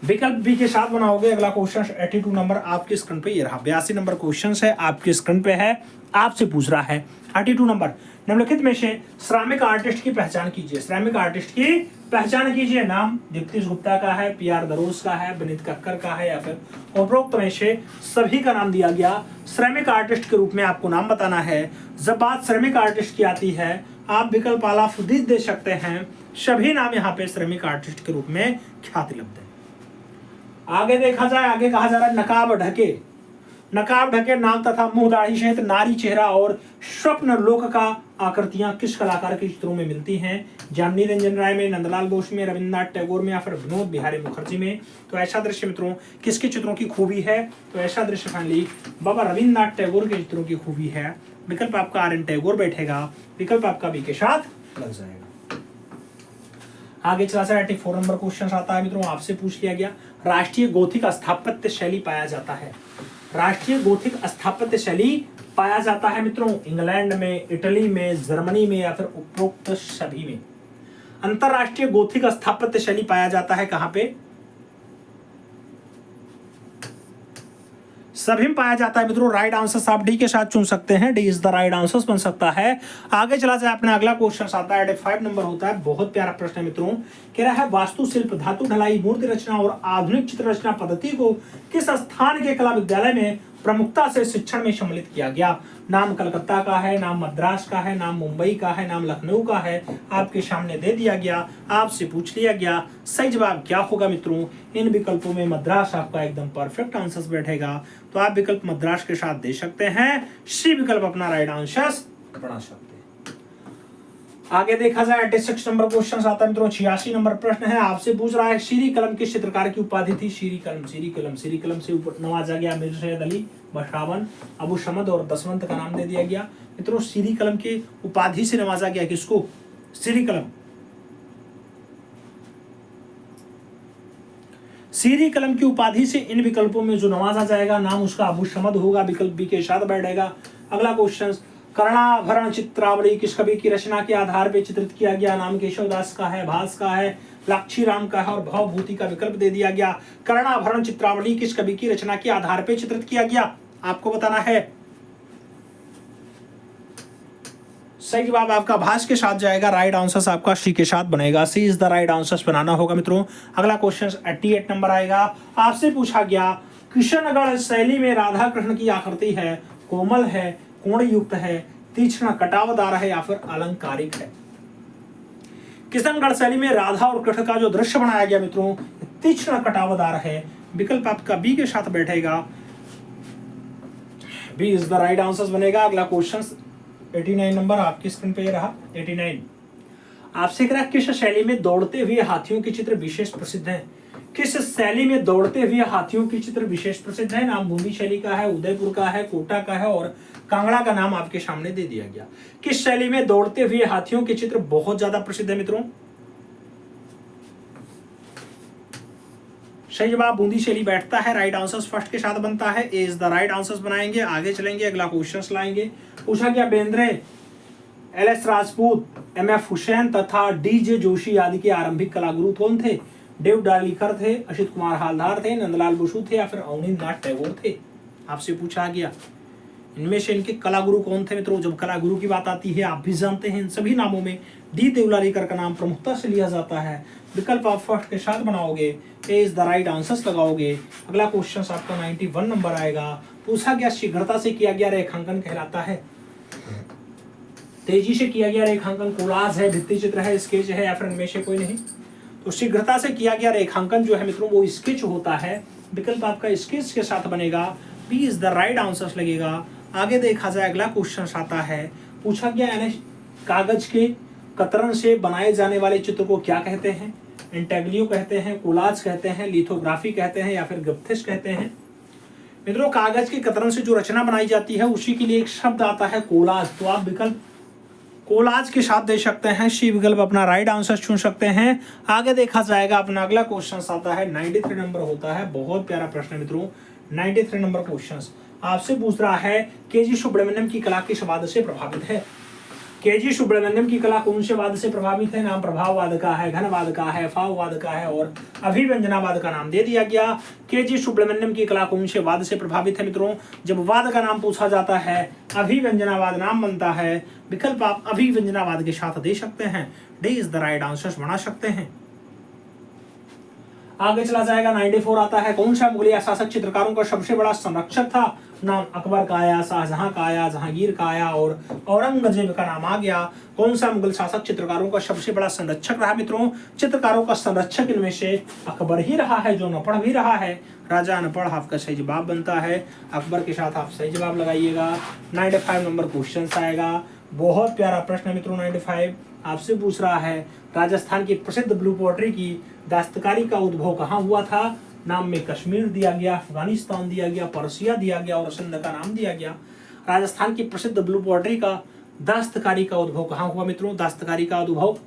विकल्प बी के साथ बनाओगे। अगला क्वेश्चन 82 नंबर आपके स्क्रीन पे, ये रहा 82 नंबर क्वेश्चन है आपके स्क्रीन पे है, आपसे पूछ रहा है 82 नंबर, निम्नलिखित में से श्रमिक आर्टिस्ट की पहचान कीजिए। श्रमिक आर्टिस्ट की पहचान कीजिए। नाम दीप्तिश गुप्ता का है, पीआर दरोज का है, विनीत कक्कर का है, या फिर उपरोक्त में से सभी का नाम दिया गया। श्रमिक आर्टिस्ट के रूप में आपको नाम बताना है। जब बात श्रमिक आर्टिस्ट की आती है आप विकल्प आलाफुद्दीन दे सकते हैं। सभी नाम यहाँ पे श्रमिक आर्टिस्ट के रूप में ख्याति लब्ध है। आगे देखा जाए, आगे कहा जा रहा है नकाब ढके, नकाब ढके नाक तथा मुंह दाढ़ी सहित नारी चेहरा और स्वप्न लोक का आकृतियां किस कलाकार के चित्रों में मिलती हैं? जामिनी रंजन राय में, नंदलाल बोस में, रविन्द्रनाथ टैगोर में, या फिर विनोद बिहारी मुखर्जी में। तो ऐसा दृश्य मित्रों किसके चित्रों की खूबी है? तो ऐसा दृश्य फाइनली बाबा रविन्द्रनाथ टैगोर के चित्रों की खूबी है। विकल्प आपका आर एन टैगोर बैठेगा, विकल्प आपका बी के साथ लग जाएगा। आगे चला जाए 84 नंबर क्वेश्चन आता है मित्रों, आपसे पूछ लिया गया राष्ट्रीय गोथिक स्थापत्य शैली पाया जाता है। राष्ट्रीय गोथिक स्थापत्य शैली पाया जाता है मित्रों इंग्लैंड में, इटली में, जर्मनी में, या फिर उपरोक्त सभी में। अंतरराष्ट्रीय गोथिक स्थापत्य शैली पाया जाता है कहां पे? सभी में पाया जाता है मित्रों। राइट आंसर आप डी के साथ चुन सकते हैं, D is the right answer बन सकता है। आगे चला जाए, अपना अगला क्वेश्चन आता है 85 नंबर होता है, बहुत प्यारा प्रश्न है मित्रों। कह रहा है वास्तुशिल्प, धातु ढलाई, मूर्ति रचना और आधुनिक चित्र रचना पद्धति को किस स्थान के कला विद्यालय में प्रमुखता से शिक्षण में सम्मिलित किया गया? नाम कलकत्ता का है, नाम मद्रास का है, नाम मुंबई का है, नाम लखनऊ का है। आपके सामने दे दिया गया, आपसे पूछ लिया गया, सही जवाब क्या होगा मित्रों? इन विकल्पों में मद्रास आपका एकदम परफेक्ट आंसर बैठेगा, तो आप विकल्प मद्रास के साथ दे सकते हैं। सी विकल्प अपना राइट आंसर बना सकते हैं। आगे देखा जाए 86 नंबर क्वेश्चन आता है मित्रों, 86 नंबर प्रश्न है, आपसे पूछ रहा है श्री कलम किस चित्रकार की उपाधि थी? श्री कलम, श्री कलम, श्री कलम से नवाजा गया मीर सैयद अली, बशावन, अबू समद और दसवंत का नाम दे दिया गया। मित्रों श्री कलम की उपाधि से नवाजा गया किसको? श्री कलम, श्री कलम की उपाधि से इन विकल्पों में जो नवाजा जाएगा नाम उसका अबू समद होगा, विकल्प बी के साथ बैठेगा। अगला क्वेश्चन, कर्णाभरण चित्रावली किस कवि की रचना के आधार पर चित्रित किया गया? नाम केशवदास का है, भास का है, लाक्षीराम का है और भवभूति का विकल्प दे दिया गया। कर्णाभरण चित्रावली किस कवि की रचना के आधार पर चित्रित किया गया? आपको बताना है। सही जवाब आपका भास के साथ जाएगा, राइट आंसर आपका सी के साथ बनेगा, सी इज द राइट आंसर बनाना होगा मित्रों। अगला क्वेश्चन 88 नंबर आएगा, आपसे पूछा गया किशनगढ़ शैली में राधा कृष्ण की आकृति है, कोमल है, कोण युक्त है, तीक्ष्ण कटावदार है, या फिर अलंकारिक है? किशनगढ़ शैली में राधा और कृष्ण का जो दृश्य बनाया गया मित्रों तीक्ष्ण कटावदार है, विकल्प आपका बी के साथ बैठेगा, B is the right answer बनेगा। अगला क्वेश्चन 89 नंबर आपकी स्क्रीन पे रहा 89, आपसे कह रहा किस शैली में दौड़ते हुए हाथियों के चित्र विशेष प्रसिद्ध हैं? किस शैली में दौड़ते हुए हाथियों के चित्र विशेष प्रसिद्ध है? नाम बूंदी शैली का है, उदयपुर का है, कोटा का है और कांगड़ा का नाम आपके सामने दे दिया गया। किस शैली में दौड़ते हुए हाथियों के चित्र बहुत ज्यादा प्रसिद्ध है मित्रों? सही जवाब बूंदी शैली बैठता है, राइट आंसर फर्स्ट के साथ बनता है, A is the right answer बनाएंगे। आगे चलेंगे, अगला क्वेश्चन लाएंगे। पूछा गया Bendre, L S Rajput, M F Husain तथा डी जे जोशी आदि के आरंभिक कलागुरु कौन थे? देव डालीकर थे, असित कुमार हालदार थे, नंदलाल बसु थे, या फिर अवनींद्रनाथ टैगोर थे? आपसे पूछा गया इनमें से इनके कलागुरु कौन थे मित्रों? जब कलागुरु की बात आती है आप भी जानते हैं इन सभी नामों में डी देवलालीकर का नाम प्रमुखता से लिया जाता है, विकल्प आप फर्स्ट के साथ बनाओगे, ए इज द राइट आंसर लगाओगे। अगला क्वेश्चन आपका 91 नंबर आएगा, पूछा गया शीघ्रता से किया गया रेखांकन कहलाता है? तेजी से किया गया रेखांकन कोलाज है, भित्ति चित्र है, स्केच है, या फिर इनमें से कोई नहीं? तो शीघ्रता से किया गया रेखांकन जो है मित्रों वो स्केच होता है, विकल्प आपका स्केच के साथ बनेगा, B is the right answer लगेगा। आगे देखा जाए अगला क्वेश्चन आता है, पूछा गया कागज के कतरन से बनाए जाने वाले चित्र को क्या कहते हैं? इंटेग्लियो कहते हैं, कोलाज कहते हैं, लिथोग्राफी कहते हैं या फिर ग्रिफिथ कहते हैं। मित्रों, कागज के कतरन से जो रचना बनाई जाती है उसी के लिए एक शब्द आता है कोलाज। तो आप विकल्प कोलाज के साथ दे सकते हैं, सी विकल्प अपना राइट आंसर चुन सकते हैं। आगे देखा जाएगा अपना अगला क्वेश्चन आता है, 93 नंबर होता है, बहुत प्यारा प्रश्न है मित्रों। 93 नंबर क्वेश्चन आपसे पूछ रहा है, केजी सुब्रमण्यम की कला किस वाद से प्रभावित है? केजी सुब्रमण्यम की कला कौन से वाद से प्रभावित है? नाम प्रभाववाद का है, घनवाद का है, फाववाद का है और अभिव्यंजनावाद का नाम दे दिया गया। केजी सुब्रमण्यम की कला कौन से वाद से प्रभावित है? मित्रों, जब वाद का नाम पूछा जाता है अभिव्यंजनावाद नाम बनता है। विकल्प आप अभिव्यंजनावाद के साथ दे सकते हैं, D is the right answer बना सकते हैं। आगे चला जाएगा, 94 आता है, कौन सा मुगलिया शासक चित्रकारों का सबसे बड़ा संरक्षक था? नाम अकबर का आया, शाहजहां का आया, जहांगीर का आया और औरंगजेब का नाम आ गया। कौन सा मुगल शासक चित्रकारों का सबसे बड़ा संरक्षक रहा? मित्रों, चित्रकारों का संरक्षक इनमें से अकबर ही रहा है, जो अनपढ़ भी रहा है। राजा अनपढ़ आपका सही जवाब बनता है, अकबर के साथ आप सही जवाब लगाइएगा। 95 नंबर क्वेश्चन आएगा, बहुत प्यारा प्रश्न है मित्रों। 95 आपसे पूछ रहा है, राजस्थान की प्रसिद्ध ब्लू पोट्री की दस्तकारी का उद्भव कहाँ हुआ था? नाम में कश्मीर दिया गया, अफगानिस्तान दिया गया, पर्सिया दिया गया और सिंध का नाम दिया गया। राजस्थान की प्रसिद्ध ब्लू पोट्री का दस्तकारी का उद्भव कहाँ हुआ? मित्रों, दस्तकारी का उद्भव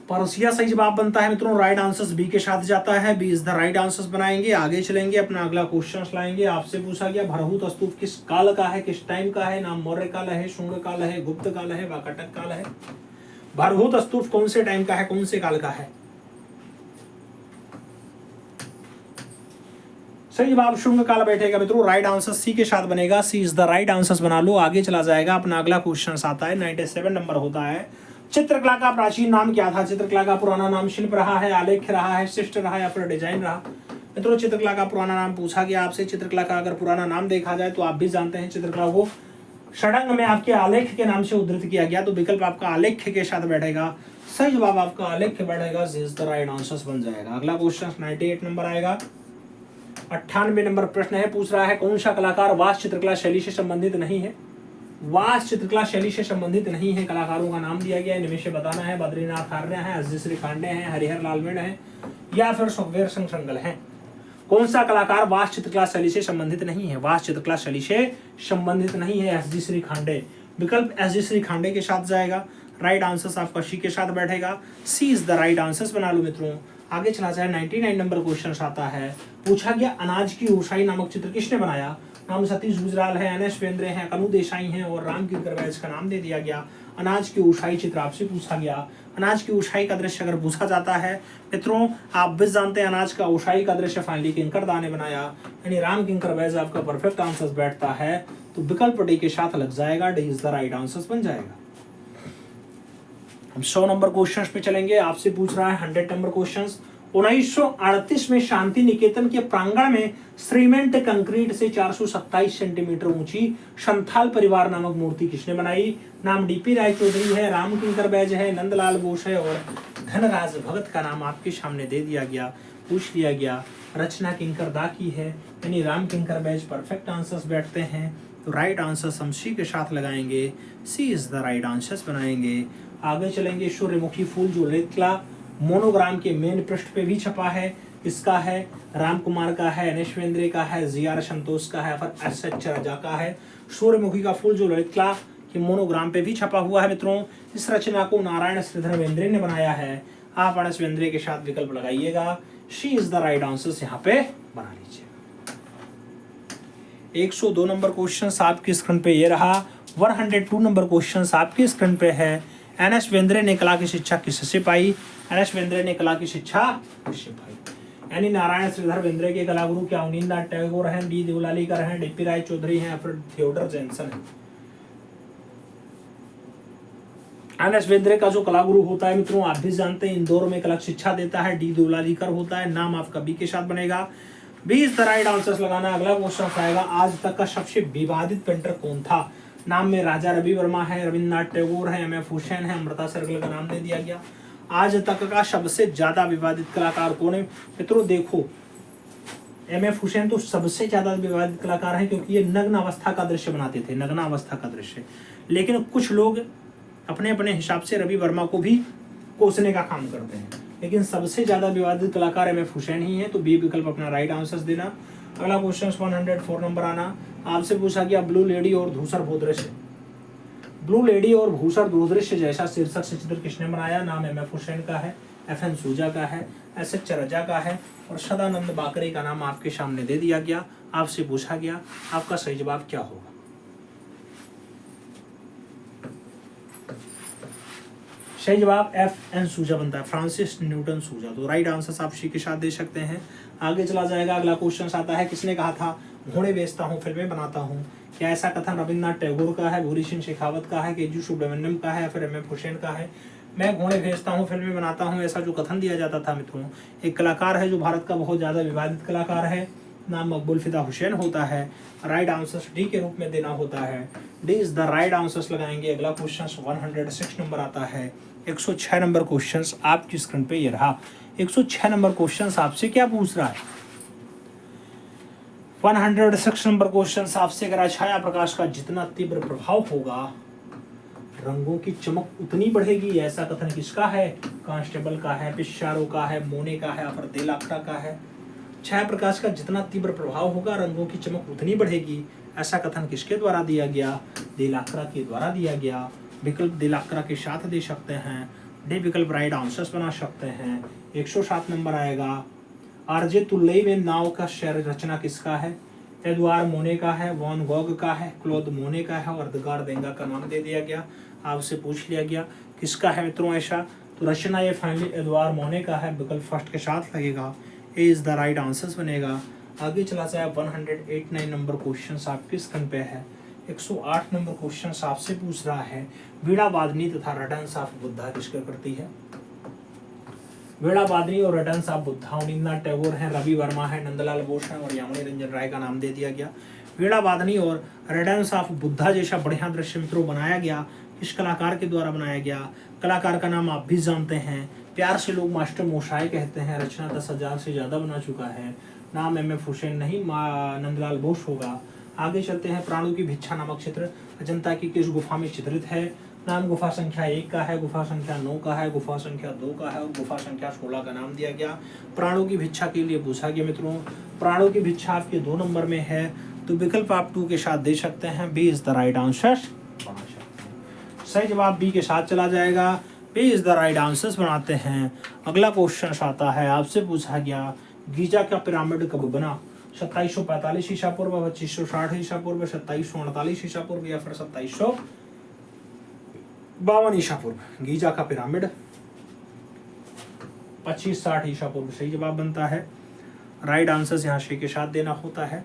पर्सिया सही जवाब बनता है मित्रों। राइट आंसर बी के साथ जाता है, B is the right answer बनाएंगे। आगे चलेंगे, अपना अगला क्वेश्चन लाएंगे। आपसे पूछा गया, भरहूत स्तूप किस काल का है, किस टाइम का है? नाम मौर्य काल है, शुंग काल है, गुप्त काल है, वाकाटक काल है। भरहूत स्तूप कौन से टाइम का है, कौन से काल का है? सही जवाब शुंग काल बैठेगा मित्रों। राइट आंसर सी के साथ बनेगा, सी इज द राइट आंसर बना लो। आगे चला जाएगा, अपना अगला क्वेश्चन आता है, 97 नंबर होता है, चित्रकला का प्राचीन नाम क्या था? चित्रकला का पुराना नाम शिल्प रहा है, आलेख्य रहा है, शिष्ट रहा या फिर डिजाइन रहा? मित्रों, चित्रकला का पुराना नाम पूछा गया आपसे। चित्रकला का अगर पुराना नाम देखा जाए तो आप भी जानते हैं, चित्रकला को षडंग में आपके आलेख्य के नाम से उद्धृत किया गया। तो विकल्प आपका आलेख्य के साथ बैठेगा, सही जवाब आपका आलेख्य बैठेगा, इज द राइट आंसर बन जाएगा। अगला क्वेश्चन 98 नंबर आएगा, 98 नंबर प्रश्न है, पूछ रहा है, कौन सा कलाकार वास्तु चित्रकला शैली से संबंधित नहीं है? वास्तु चित्रकला शैली से संबंधित नहीं है, कलाकारों का नाम दिया गया, इनमें से बताना है। बद्रीनाथ आर्य है, अजीज श्री खांडे हैं, हरिहर लाल मेड़ है या फिर सुखवीर सिंह संगल है। कौन सा कलाकार वास्तु चित्रकला शैली से संबंधित नहीं है? वास्तु चित्रकला शैली से संबंधित नहीं है, एस जी श्री खांडे। विकल्प एस जी श्री खांडे के साथ जाएगा, राइट आंसर आपका सी के साथ बैठेगा, सी इज द राइट आंसर बना लो मित्रों। आगे चला जाए, 99 नंबर क्वेश्चन आता है, पूछा गया, अनाज की ऊंचाई नामक चित्र किसने बनाया? नाम सतीश गुजराल है, एनएस वेंद्रे हैं, कनु देसाई हैं और राम किंकर बैज का नाम दे दिया गया। अनाज की ऊंचाई चित्र आपसे पूछा गया। अनाज की ऊंचाई का दृश्य अगर पूछा जाता है मित्रों, आप भी जानते हैं, अनाज का ऊंचाई का दृश्य फाइनली किंकर दा ने बनाया, यानी राम किंकर बैज आपका परफेक्ट आंसर बैठता है। तो विकल्प डी के साथ लग जाएगा, D is the right answer बन जाएगा। हम 100 नंबर क्वेश्चन पे चलेंगे। आपसे पूछ रहा है 100 नंबर क्वेश्चन, 1938 में शांति निकेतन के प्रांगण में सीमेंट कंक्रीट से 427 सेंटीमीटर ऊंची संथाल परिवार नामक मूर्ति किसने बनाई? नाम डीपी राय चौधरी है, राम किंकर बैज है, नंदलाल बोस है और धनराज भगत का नाम आपके सामने दे दिया गया, पूछ लिया गया। रचना किंकर दा की है, यानी राम किंकर बैज परफेक्ट आंसर्स बैठते हैं। तो राइट आंसर हम सी के साथ लगाएंगे, सी इज द राइट आंसर्स बनाएंगे। आगे चलेंगे, सूर्यमुखी फूल जो रेतला मोनोग्राम के मेन पृष्ठ पे भी छपा है, किसका है? राम कुमार का है, एनएस वेंद्रे का है, जीआर संतोष का है, फिर एसएच राजा का है। सूर्यमुखी का फूल जो ललितकला के मोनोग्राम पे भी छपा हुआ है मित्रों। इस रचना को नारायण श्रीधर वेंद्रे ने बनाया है। आप एनएस वेंद्रे के साथ विकल्प लगाइएगा, she is the right answer यहाँ पे बना लीजिए। 102 नंबर क्वेश्चन आपकी स्क्रीन पे ये रहा। 102 नंबर क्वेश्चन आपकी स्क्रीन पे है, एनएस वेंद्रे ने कला की शिक्षा किससे पाई? एनएस वेंद्रे ने कला की शिक्षा किससे पाई? यानी नारायण श्रीधर वेंद्रे के कलागुरु क्या अवनींद्रनाथ टैगोर हैं, डी देवलालीकर हैं, डीपी राय चौधरी हैं, फिर थियोडर जेनसन है। एनएस वेंद्रे का जो कलागुरु होता है मित्रों, आप भी जानते हैं, इंदौर में कला शिक्षा देता है, डी देवलालीकर होता है। नाम आपका बी के साथ बनेगा, B is the right answer लगाना। अगला क्वेश्चन आएगा, आज तक का सबसे विवादित पेंटर कौन था? नाम में राजा रवि वर्मा है, रविन्द्रनाथ टैगोर है, एम.एफ. हुसैन है, अमृता सरगल का नाम दे दिया गया। आज तक का सबसे ज्यादा विवादित कलाकार कौन है मित्रों? देखो, एम.एफ. हुसैन तो सबसे ज्यादा विवादित कलाकार हैं क्योंकि ये नग्न अवस्था का दृश्य बनाते थे, नग्न अवस्था का दृश्य। लेकिन कुछ लोग अपने अपने हिसाब से रवि वर्मा को भी कोसने का काम करते हैं, लेकिन सबसे ज्यादा विवादित कलाकार एम.एफ. हुसैन ही है। तो बी विकल्प अपना राइट आंसर देना। अगला क्वेश्चन 104 नंबर आना, आपसे पूछा गया ब्लू लेडी और धूसर भूदृश्य। ब्लू लेडी और भूसर भूदृश्य जैसा शीर्षक से चित्र किसने बनाया? नाम एम.एफ. हुसैन का है, F.N. सूजा का है, S.H. चरजा का है और सदानंद बाकरे का नाम आपके सामने दे दिया गया। आपसे पूछा गया आपका सही जवाब क्या होगा? सही जवाब F.N. सूजा बनता है, फ्रांसिस न्यूटन सूजा। तो राइट आंसर आप सी के साथ दे सकते हैं। आगे चला जाएगा। अगला क्वेश्चन आता है, किसने कहा था घोड़े बेचता हूँ फिल्में बनाता हूँ? क्या ऐसा कथन रविन्द्रनाथ टैगोर का है, भूरी सिंह शेखावत का है, केजू सुब्रमण्यम का है या फिर एम.एफ. हुसैन का है? मैं घोड़े भेजता हूँ फिल्में बनाता हूँ, ऐसा जो कथन दिया जाता था मित्रों, एक कलाकार है जो भारत का बहुत ज्यादा विवादित कलाकार है, नाम मकबूल फिदा हुसैन होता है। राइट आंसर डी के रूप में देना होता है, D is the right answer लगाएंगे। अगला क्वेश्चन 106 नंबर आता है। 106 नंबर क्वेश्चन आपकी स्क्रीन पे ये रहा। 106 नंबर क्वेश्चन आपसे क्या पूछ रहा है? 106 नंबर क्वेश्चन आपसे अगर छाया प्रकाश का जितना तीव्र प्रभाव होगा रंगों की चमक उतनी बढ़ेगी, ऐसा कथन किसका है? कांस्टेबल का है, पिशारो का है, मोने का है, और देलाक्रा का है। छाया प्रकाश का जितना तीव्र प्रभाव होगा रंगों की चमक उतनी बढ़ेगी, ऐसा कथन किसके द्वारा दिया गया? देलाक्रा के द्वारा दिया गया। विकल्प देलाक्रा के साथ दे सकते हैं, डी विकल्प राइट आंसर्स बना सकते हैं। 107 नंबर आएगा। आरजे तुल्लई में नाव का शेर रचना किसका है? एडवार्ड मोने का है, वॉन गॉग का है, क्लोद मोने का है और एडगार देंगा का नाम दे दिया गया। आपसे पूछ लिया गया किसका है मित्रों ऐसा? तो रचना ये फाइनली एडवार्ड मोने का है, विकल्प फर्स्ट के साथ लगेगा, ए इज द राइट आंसर बनेगा। आगे चला जाए 189 नंबर क्वेश्चन आपकी स्क्रीन पे है। 108 नंबर क्वेश्चन आपसे पूछ रहा है वीणा वादनी तथा रटन ऑफ बुद्धा किसके करती है? वीणा वादनी और रटन ऑफ बुद्धा रविन्द्रनाथ टैगोर हैं, रवि वर्मा है, नंदलाल बोस हैं और यामिनी रंजन राय का नाम दे दिया गया। वीणा वादनी और रटन ऑफ बुद्धा जैसा बढ़िया दृश्य मित्रों बनाया गया, किस कलाकार के द्वारा बनाया गया? कलाकार का नाम आप भी जानते हैं, प्यार से लोग मास्टर मोशाय कहते हैं, रचना 10,000 से ज्यादा बना चुका है, नाम एम.एफ. हुसैन नहीं नंदलाल बोस होगा। आगे चलते हैं। प्राणों की भिक्षा नामक चित्र अजंता की किस गुफा में चित्रित है? नाम गुफा संख्या 1 का है, गुफा संख्या 9 का है, गुफा संख्या 2 का है और गुफा संख्या 16 का नाम दिया गया। प्राणों की भिक्षा के लिए पूछा गया मित्रों। प्राणों की भिक्षा आपके 2 नंबर में है, तो विकल्प आप 2 के साथ दे सकते हैं, B is the right answer बना सकते हैं। सही जवाब बी के साथ चला जाएगा, B is the right answer बनाते हैं। अगला क्वेश्चन आता है, आपसे पूछा गया गीजा का पिरामिड कब बना? 2745 ईसा पूर्व, 2560 ईसा पूर्व, 2748 ईसा पूर्व या फिर 2752 ईसा पूर्व। गीजा का पिरामिड 2560 ईसा पूर्व सही जवाब बनता है। राइट आंसर यहाँ सी के साथ देना होता है,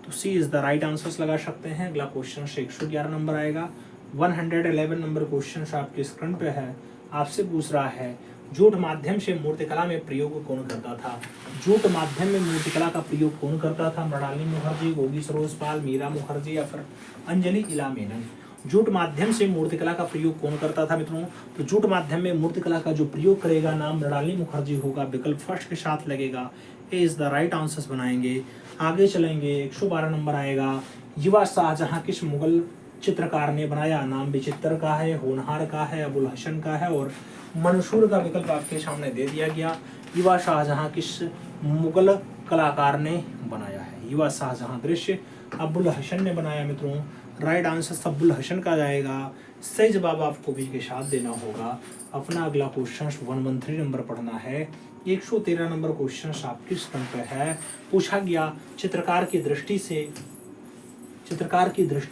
तो सी इज द राइट आंसर लगा सकते हैं। अगला क्वेश्चन से 111 नंबर आएगा। 111 नंबर क्वेश्चन आपके स्क्रीन पे है। आपसे पूछ रहा है जूट माध्यम से मूर्तिकला में प्रयोग कौन करता था? जूट माध्यम में मूर्तिकला का प्रयोग कौन करता था? मृणालिनी मुखर्जी, गोगी सरोज पाल, मीरा मुखर्जी या फिर अंजलि इला मेनन। जूट माध्यम से मूर्तिकला का प्रयोग कौन करता था मित्रों? तो जूट माध्यम में मूर्तिकला का जो प्रयोग करेगा नाम मृणालिनी मुखर्जी होगा, विकल्प फर्स्ट के साथ लगेगा, ए इज द राइट आंसर बनाएंगे। आगे चलेंगे। 112 नंबर आएगा। युवा शाहजहां किस मुगल चित्रकार ने बनाया? नाम विचित्र का है, होनहार का है, अबुल हसन का है और मंसूर का विकल्प आपके सामने दे दिया गया। युवा शाहजहां किस मुगल कलाकार ने बनाया है? युवा शाहजहां दृश्य अबुल हसन ने बनाया मित्रों। राइट आंसर अबुल हसन का जाएगा। सही जवाब आपको भी के साथ देना होगा। अपना अगला क्वेश्चन 113 नंबर पढ़ना है। 113 नंबर क्वेश्चन आपकी स्क्रीन पे है। पूछा गया चित्रकार की दृष्टि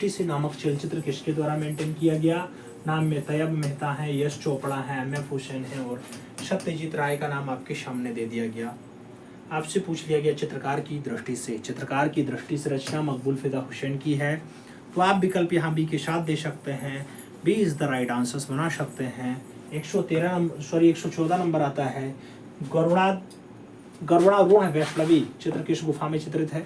से नामक चलचित्र किसके द्वारा मेंटेन किया गया? नाम में तैयब मेहता है, यश चोपड़ा है, एम.एफ. हुसैन है और सत्यजीत राय का नाम आपके सामने दे दिया गया। आपसे पूछ लिया गया चित्रकार की दृष्टि से रचना मकबूल फिदा हुसैन की है, तो आप विकल्प यहाँ बी के साथ दे सकते हैं, B is the right answer बना सकते हैं। 114 नंबर आता है। गरुड़ारूढ़ वैष्णवी चित्र किस गुफा में चित्रित है?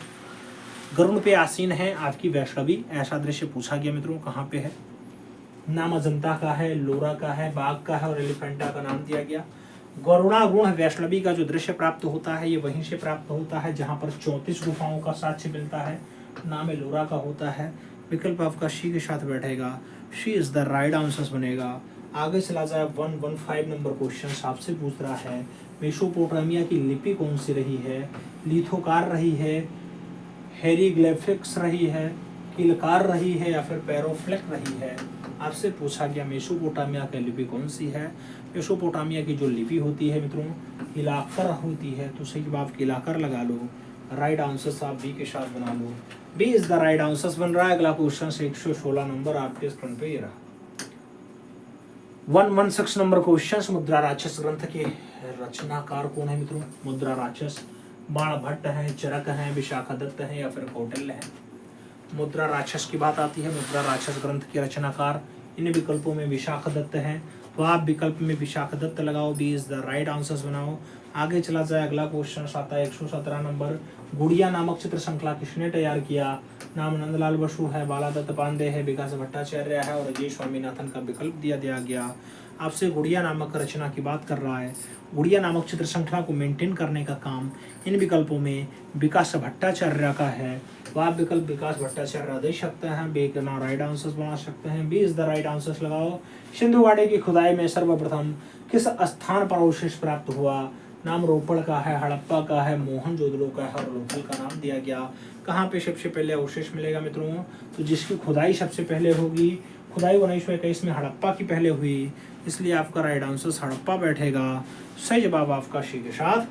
गरुड़ पे आसीन है आपकी वैष्णवी, ऐसा दृश्य पूछा गया मित्रों, कहाँ पे है? नाम अजंता का है, लोरा का है, बाघ का है और एलिफेंटा का नाम दिया गया। गरुड़ारूढ़ वैष्णवी का जो दृश्य प्राप्त होता है ये वहीं से प्राप्त होता है जहाँ पर 34 गुफाओं का साक्ष्य मिलता है, नाम एलोरा का होता है। विकल्प आपका सी के साथ बैठेगा, सी इज द राइट आंसर बनेगा। आगे चला जाए 115 नंबर क्वेश्चन आपसे पूछ रहा है मेसोपोटामिया की लिपि कौन सी रही है, लिथोकार रही है, हेरीग्लिफिक्स रही है, किलकार रही है या फिर पैरोफ्लिक रही है। आपसे पूछा गया मेसोपोटामिया की लिपि कौन सी है। मेसोपोटामिया की जो लिपि होती है मित्रों किलाकर होती है, तो सही जवाब किलाकर लगा लो। राइट आंसर आप बी के साथ बना लो, B is the right answer बन रहा है। अगला क्वेश्चन 116 नंबर आपके स्क्रीन पे ये रहा। 116 नंबर क्वेश्चन, मुद्रा राक्षस ग्रंथ के रचनाकार कौन है मित्रों। मुद्रा राक्षस बाणभट्ट है, चरक है, विशाखादत्त है या फिर कौटिल्य है। मुद्रा राक्षस की बात आती है, मुद्रा राक्षस ग्रंथ के रचनाकार इन विकल्पों में विशाखादत्त है, तो आप विकल्प में विशाखादत्त लगाओ, B is the right answer बनाओ। आगे चला जाए, अगला क्वेश्चन आता है 117 नंबर। गुड़िया नामक चित्र श्रृंखला किसने तैयार किया। नाम नंदलाल बसु है, बालादत्त पांडे है, विकास भट्टाचार्य है और अजय स्वामीनाथन का विकल्प दिया गया। आपसे गुड़िया नामक रचना की बात कर रहा है। गुड़िया नामक चित्र श्रृंखला को मेंटेन करने का काम इन विकल्पों में विकास भट्टाचार्य का है, तो आप विकल्प विकास भट्टाचार्य दे सकते हैं, बी का राइट आंसर बना सकते हैं, B is the right answer लगाओ। सिंधुवाड़े की खुदाई में सर्वप्रथम किस स्थान पर अवशेष प्राप्त हुआ। नाम रोपड़ का है, हड़प्पा का है, मोहनजोदड़ो का है और लोथल का नाम दिया गया। कहाँ पे सबसे पहले अवशेष मिलेगा मित्रों, तो जिसकी खुदाई सबसे पहले होगी, खुदाई 1921 में हड़प्पा की पहले हुई, इसलिए आपका राइट आंसर हड़प्पा बैठेगा। सही जवाब आपका सी के साथ।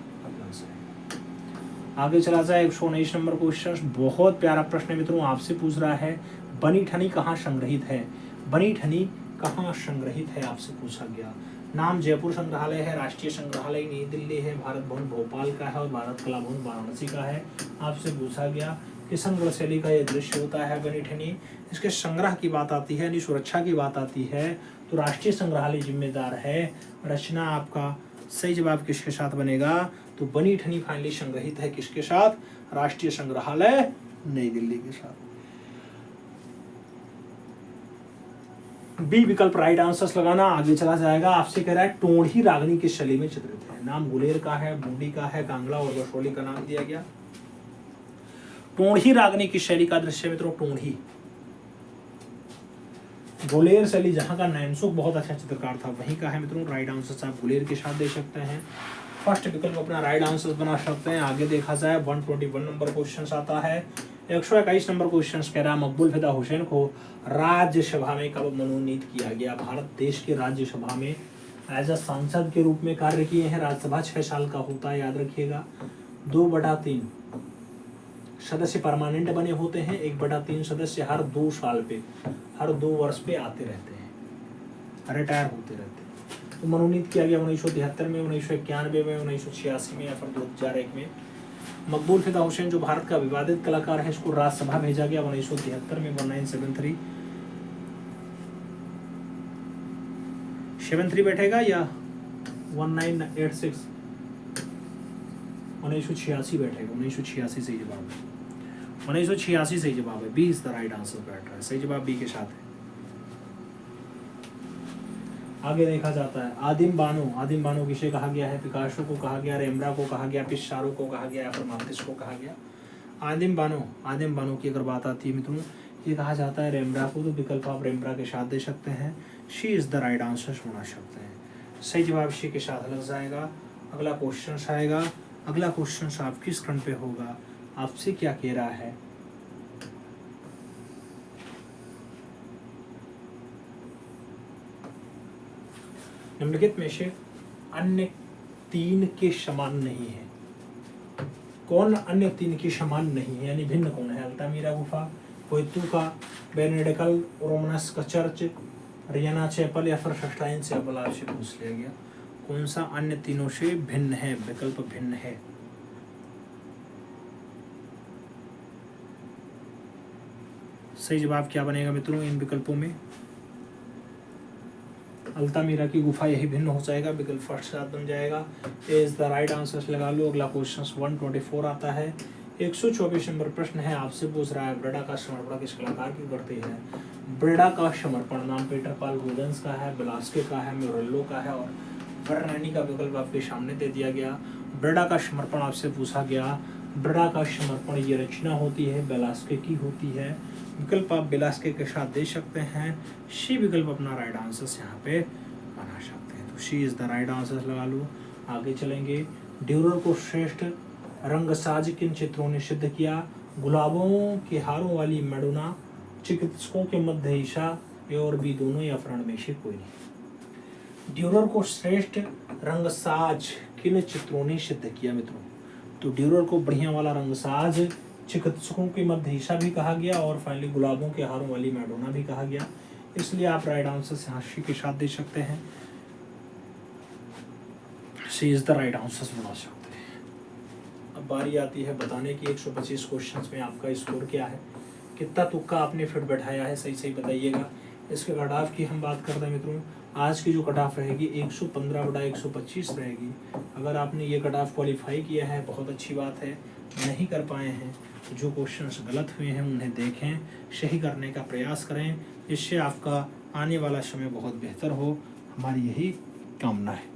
आगे चला जाए 119 नंबर क्वेश्चन, बहुत प्यारा प्रश्न है मित्रों, आपसे पूछ रहा है बनी ठनी कहाँ संग्रहित है। बनी ठनी कहाँ संग्रहित है आपसे पूछा गया। नाम जयपुर संग्रहालय है, राष्ट्रीय संग्रहालय नई दिल्ली है, भारत भवन भोपाल का है और भारत कला भवन वाराणसी का है। आपसे पूछा गया कि संग्रह शैली का यह दृश्य होता है बनी ठनी, इसके संग्रह की बात आती है, यानी सुरक्षा की बात आती है, तो राष्ट्रीय संग्रहालय जिम्मेदार है। रचना आपका सही जवाब किसके साथ बनेगा, तो बनी ठनी फाइनली संग्रहित है किसके साथ, राष्ट्रीय संग्रहालय नई दिल्ली के साथ। बी विकल्प राइट आंसर लगाना। आगे चला जाएगा, आपसे कह रहा है टोढ़ी रागनी किस शैली में चित्रित है। नाम गुलेर का है, बूंदी का है, कांगड़ा और बसोली का नाम दिया गया। टोढ़ी रागनी की शैली का दृश्य मित्रों, टोढ़ी गुलेर शैली जहां का नैनसुख बहुत अच्छा चित्रकार था वहीं का है मित्रों। राइट आंसर आप गुलेर के साथ दे सकते हैं, फर्स्ट विकल्प अपना राइट आंसर बना सकते हैं। आगे देखा जाए 121 नंबर क्वेश्चन आता है। 121 नंबर क्वेश्चन कह रहा है मकबूल फिदा हुसैन को राज्यसभा में कब मनोनीत किया गया। भारत देश के राज्यसभा में एज अ सांसद के रूप में कार्य किए हैं। राज्यसभा 6 साल का होता है, याद रखिएगा। 2/3 सदस्य परमानेंट बने होते हैं, 1/3 सदस्य हर 2 साल पे, हर 2 वर्ष पे आते रहते हैं, रिटायर होते रहते हैं। तो मनोनीत किया गया 1973 में, 1991 में, 1986 में या फिर 2001 में। मकबूल फिदा हुसैन जो भारत का विवादित कलाकार है, इसको राज्यसभा भेजा गया 1973 में, 1973 बैठेगा या 1986, 1986 बैठेगा, 1986 सही जवाब है, 1986 सही जवाब है, B is the right answer बैठ रहा है, सही जवाब बी के साथ है। आगे देखा जाता है आदिम बानो किसे कहा गया है। पिकासो को कहा गया, रेम्ब्रा को कहा गया, पिसारो को कहा गया या फिर मार्टिस को कहा गया। आदिम बानो की अगर बात आती है मित्रों, ये कहा जाता है रेम्ब्रा को, तो विकल्प आप रेम्ब्रा के साथ दे सकते हैं, she is the right answer बना सकते हैं। सही जवाब शी के साथ लग जाएगा। अगला क्वेश्चन आएगा, अगला क्वेश्चन आपकी स्क्रीन पे होगा। आपसे क्या कह रहा है, निम्नलिखित में से अन्य 3 के समान नहीं है। कौन अन्य 3 के समान नहीं है, यानी भिन्न कौन है। अल्तामीरा गुफा, पोइतु का बेनेडिकल रोमनस का चर्च, रियाना चैपल या फिर सिस्टाइन चैपल आपसे पूछ लिया गया। कौन सा अन्य तीनों से भिन्न है, विकल्प भिन्न है। सही जवाब क्या बनेगा मित्रों इन विकल्पों में, अल्तामीरा की गुफा यही भिन्न हो जाएगा, विकल्प फर्स्ट साथ बन जाएगा। इज द राइट आंसर लगा लो। अगला क्वेश्चन 124 आता है। 124 नंबर प्रश्न है, आपसे पूछ रहा है ब्रेडा का समर्पण किस कलाकार की करती है। ब्रेडा का समर्पण नाम पीटर पाल रूबेंस का है, वेलास्के का है, म्यूरेल्लो का है और वर्णनी का विकल्प आपके सामने दे दिया गया। ब्रडा का समर्पण आपसे पूछा गया। ब्रडा का समर्पण ये रचना होती है, बेलास्के की होती है। विकल्प आप बेलास्के के साथ दे सकते हैं। सी विकल्प अपना राइट आंसर यहाँ पे बना सकते हैं। तो सी इज द राइट आंसर लगा लो। आगे चलेंगे। ड्यूरर को श्रेष्ठ रंगसाज किन चित्रों ने सिद्ध किया? गुलाबों के हारों वाली मैडोना, चिकित्सकों के मध्य ईशा, ए और बी दोनों, या फ्रंट में से कोई नहीं। ड्यूरर को श्रेष्ठ रंगसाज किन चित्रों ने सिद्ध किया मित्रों? तो ड्यूरर को बढ़िया वाला रंगसाज, चिकित्सकों के मध्य ईशा भी कहा गया और फाइनली गुलाबों के हारों वाली मैडोना भी कहा गया। इसलिए आप राइट आंसर से हाशी के साथ दे सकते हैं। सी इज द राइट आंसर बना सकते हैं। अब बारी आती है बताने की 125 क्वेश्चंस में आपका स्कोर क्या है, कितना तुक्का आपने फिट बैठाया है, सही सही बताइएगा। इसके कट ऑफ की हम बात करते हैं मित्रों। आज की जो कट ऑफ रहेगी 115/125 रहेगी। अगर आपने ये कट ऑफ क्वालिफाई किया है बहुत अच्छी बात है। नहीं कर पाए हैं तो जो क्वेश्चंस गलत हुए हैं उन्हें देखें, सही करने का प्रयास करें, इससे आपका आने वाला समय बहुत बेहतर हो, हमारी यही कामना है।